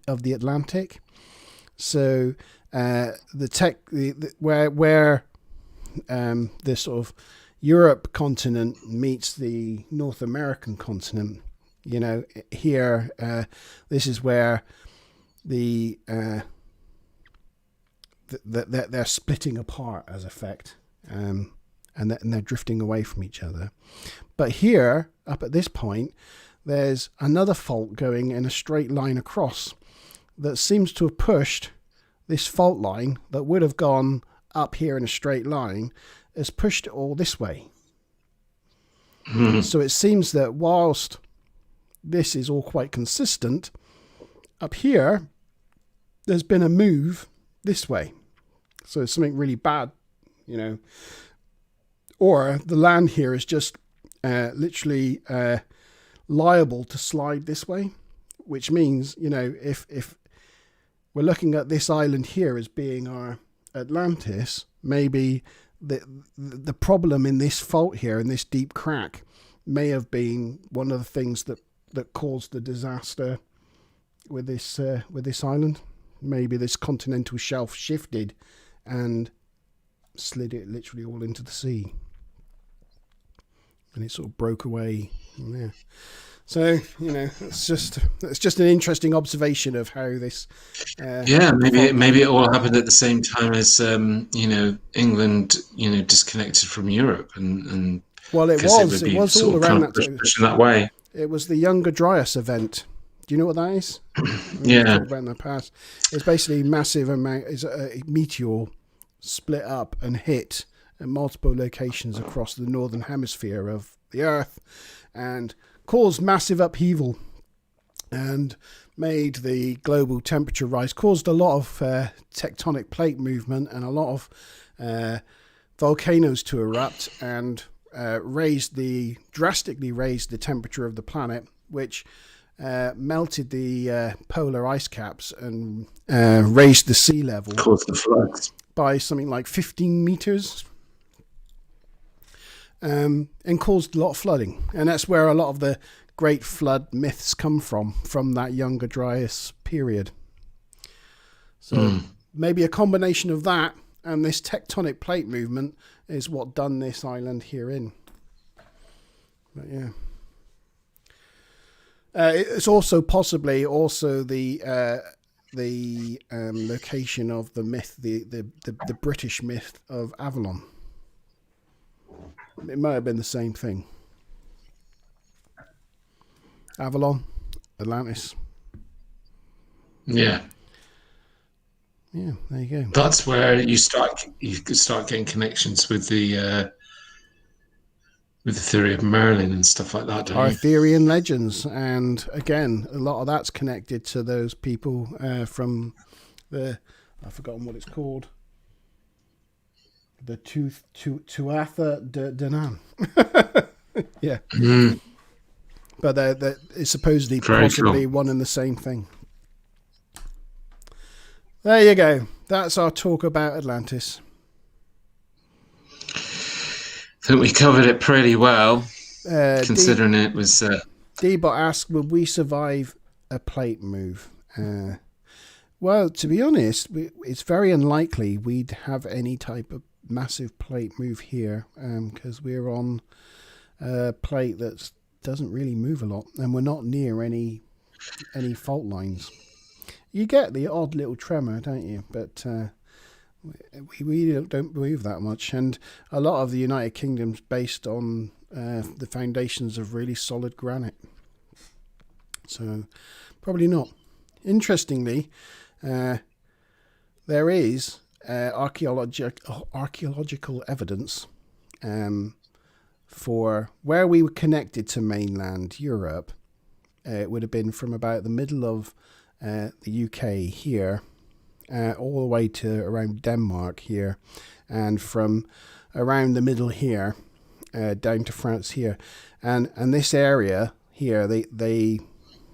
of the Atlantic. So where the sort of Europe continent meets the North American continent, here this is where they're splitting apart as effect, and they're drifting away from each other. But here, up at this point, there's another fault going in a straight line across that seems to have pushed this fault line that would have gone up here in a straight line, has pushed it all this way. So it seems that whilst this is all quite consistent, up here, there's been a move this way. So it's something really bad, or the land here is just literally liable to slide this way, which means, if we're looking at this island here as being our Atlantis, maybe the problem in this fault here, in this deep crack, may have been one of the things that caused the disaster with this island. Maybe this continental shelf shifted and slid it literally all into the sea, and it sort of broke away from there. So it's just an interesting observation of how this. Maybe it all happened at the same time as England disconnected from Europe, and well, it was all around that way. It was the Younger Dryas event. Do you know what that is? Yeah. Talked about in the past. It's basically massive amount. Is a meteor split up and hit at multiple locations across the northern hemisphere of the Earth, and caused massive upheaval and made the global temperature rise. Caused a lot of tectonic plate movement and a lot of volcanoes to erupt, and drastically raised the temperature of the planet, which melted the polar ice caps and raised the sea level. Caused the floods by something like 15 meters. And caused a lot of flooding. And that's where a lot of the great flood myths come from that Younger Dryas period. So maybe a combination of that and this tectonic plate movement is what done this island here in. But yeah. It's also possibly the location of the myth, the British myth of Avalon. It might have been the same thing. Avalon, Atlantis. Yeah. Yeah, there you go. That's where you could start getting connections with the theory of Merlin and stuff like that, don't you? Arthurian legends, and again, a lot of that's connected to those people from I've forgotten what it's called. The Tuatha De Danann. Yeah. Mm. But it's supposedly possibly one and the same thing. There you go. That's our talk about Atlantis. I think we covered it pretty well, considering it was... D-Bot asked, would we survive a plate move? Well, to be honest, it's very unlikely we'd have any type of massive plate move here, because we're on a plate that doesn't really move a lot, and we're not near any fault lines. You get the odd little tremor, don't you? But we don't move that much, and a lot of the United Kingdom's based on the foundations of really solid granite, so probably not. Interestingly, there is archaeological evidence for where we were connected to mainland Europe. It would have been from about the middle of the UK here, all the way to around Denmark here, and from around the middle here down to France here, and this area here they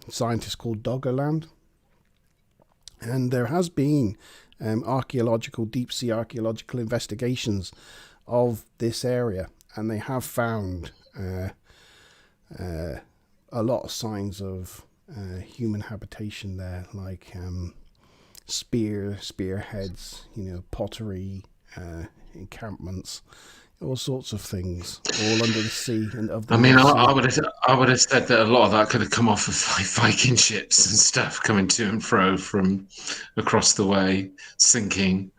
scientists call Doggerland, and there has been deep sea archaeological investigations of this area, and they have found a lot of signs of human habitation there, like spearheads, pottery, encampments, all sorts of things, all under the sea and of the. I mean, I would have said that a lot of that could have come off of Viking ships and stuff coming to and fro from across the way, sinking,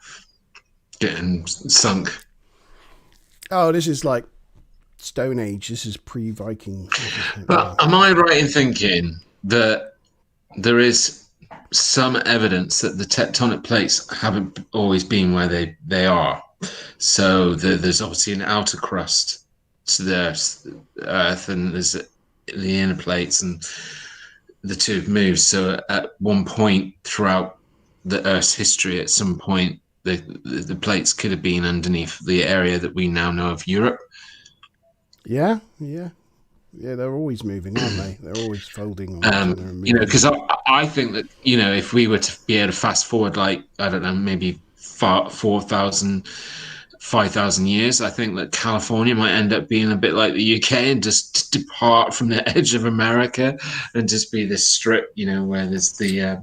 getting sunk. Oh, this is like Stone Age. This is pre-Viking. But am I right in thinking that there is some evidence that the tectonic plates haven't always been where they are? So there's obviously an outer crust to the Earth, and there's the inner plates, and the two have moved. So at one point throughout the Earth's history, at some point, the plates could have been underneath the area that we now know of Europe. Yeah, they're always moving, aren't they? They're always folding on because I think that, if we were to be able to fast forward, like, I don't know, maybe 4,000 5,000 years. I think that California might end up being a bit like the UK and just depart from the edge of America and just be this strip, where there's the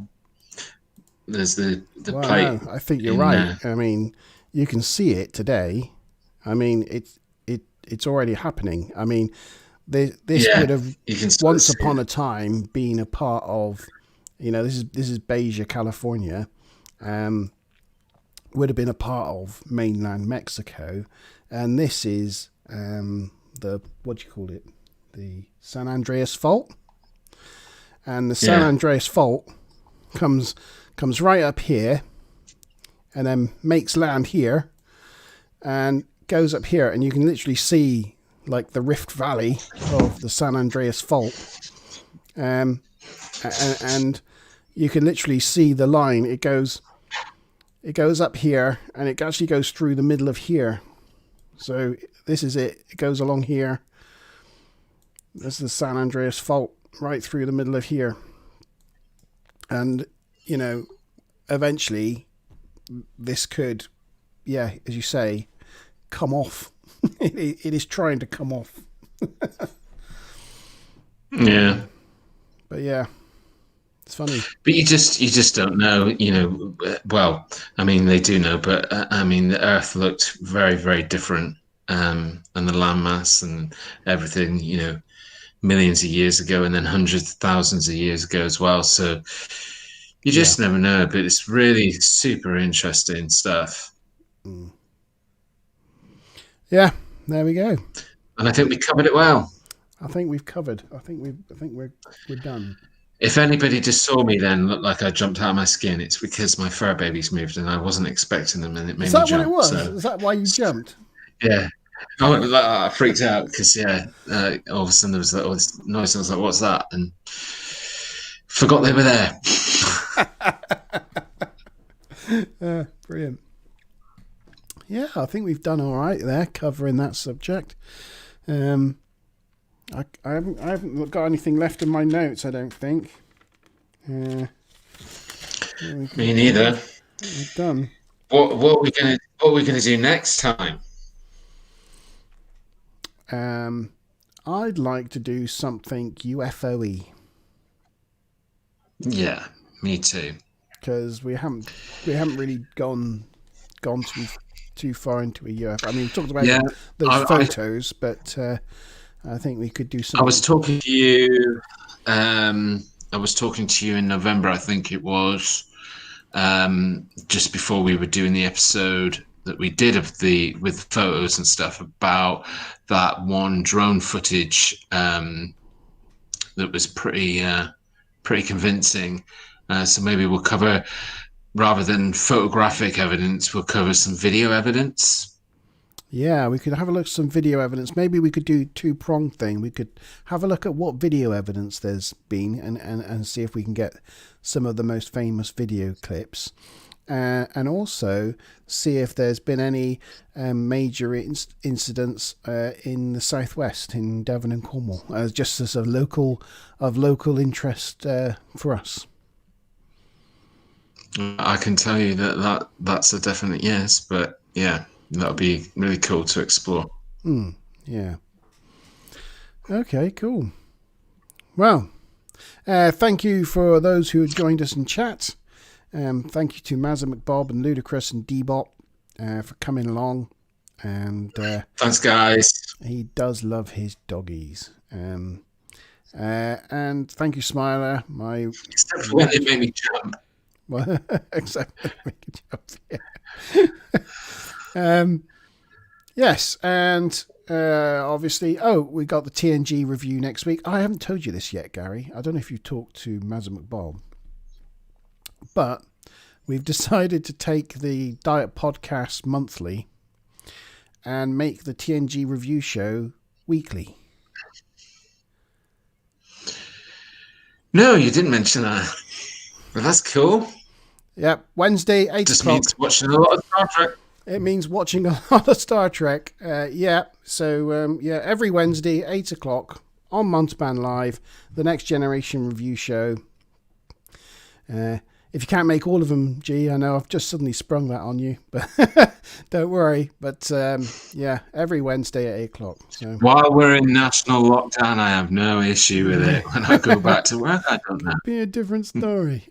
Well, plate no, I think you're in right. I mean, you can see it today. I mean, it's already happening. I mean, this would have you can once upon a time been a part of, this is Baja, California, would have been a part of mainland Mexico, and this is the what do you call it, the San Andreas Fault, and the San Andreas Fault comes right up here, and then makes land here, and goes up here, and you can literally see like the Rift Valley of the San Andreas Fault, and you can literally see the line. It goes up here, and it actually goes through the middle of here. So this is it. It goes along here. This is the San Andreas Fault right through the middle of here. And, eventually this could, as you say, come off. It is trying to come off. Yeah. But yeah. It's funny. But you just don't know, well, I mean, they do know, but I mean, the Earth looked very, very different, and the landmass and everything, millions of years ago, and then hundreds of thousands of years ago as well. So you just never know, but it's really super interesting stuff. Mm. Yeah, there we go. And I think we covered it well. I think we've covered. I think we're done. If anybody just saw me then look like I jumped out of my skin, it's because my fur babies moved and I wasn't expecting them, and it made me jump. Is that what it was? So, is that why you jumped? Yeah. I freaked out because, all of a sudden there was all this noise. I was like, what's that? And forgot they were there. Brilliant. Yeah, I think we've done all right there covering that subject. I haven't got anything left in my notes, I don't think. Me neither. We're done. What are we gonna do next time? I'd like to do something UFO-y. Yeah, me too. Because we haven't really gone too far into a UFO. I mean, we talked about those photos, but I think we could do something. I was talking to you. I was talking to you in November, I think it was, just before we were doing the episode that we did with photos and stuff, about that one drone footage that was pretty convincing. So maybe we'll cover, rather than photographic evidence, we'll cover some video evidence. Yeah, we could have a look at some video evidence. Maybe we could do a two-pronged thing. We could have a look at what video evidence there's been and see if we can get some of the most famous video clips. And also see if there's been any major incidents in the southwest, in Devon and Cornwall, just as of local interest for us. I can tell you that's a definite yes, but yeah. That would be really cool to explore. Yeah. Okay, cool. Well, thank you for those who have joined us in chat. Thank you to Mazza McBob and Ludacris and Dbot for coming along. And thanks, guys. He does love his doggies. And thank you, Smiler. Except for when they make me jump. Well, except make me jump. Yeah. Yes, and obviously, we got the TNG review next week. I haven't told you this yet, Gary. I don't know if you talked to Mazza McBob, but we've decided to take the Diet Podcast monthly and make the TNG review show weekly. No, you didn't mention that. Well, that's cool. Yep, Wednesday, 8 o'clock. Just means watching a lot of Star Trek. It means watching a lot of Star Trek. So every Wednesday, 8 o'clock on Monte Live, the Next Generation review show. If you can't make all of them, G, I know I've just suddenly sprung that on you, but don't worry. But yeah, every Wednesday at 8 o'clock. So while we're in national lockdown, I have no issue with it. When I go back to work, I don't know. be a different story.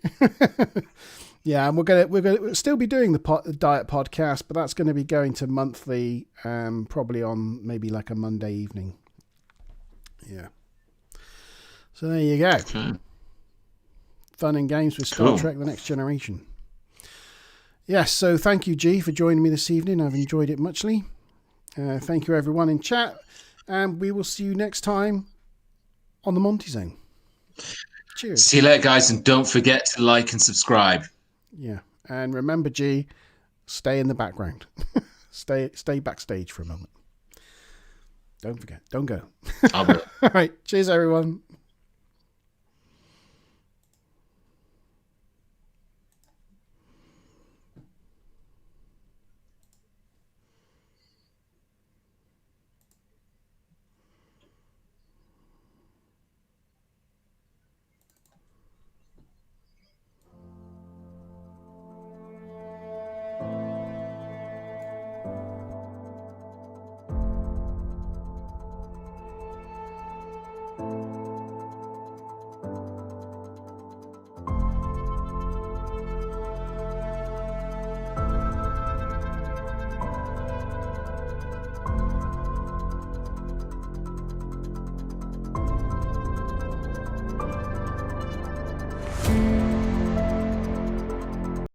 Yeah, and we're gonna still be doing the diet podcast, but that's going to be going to monthly, probably on maybe like a Monday evening. Yeah. So there you go. Okay. Fun and games with Star Trek: The Next Generation. Yes, so thank you, G, for joining me this evening. I've enjoyed it muchly. Thank you, everyone in chat, and we will see you next time on the Monte Zone. Cheers. See you later, guys, and don't forget to like and subscribe. Yeah, and remember, G, stay in the background. stay backstage for a moment. Don't forget. Don't go. I'll be. All right. Cheers, everyone.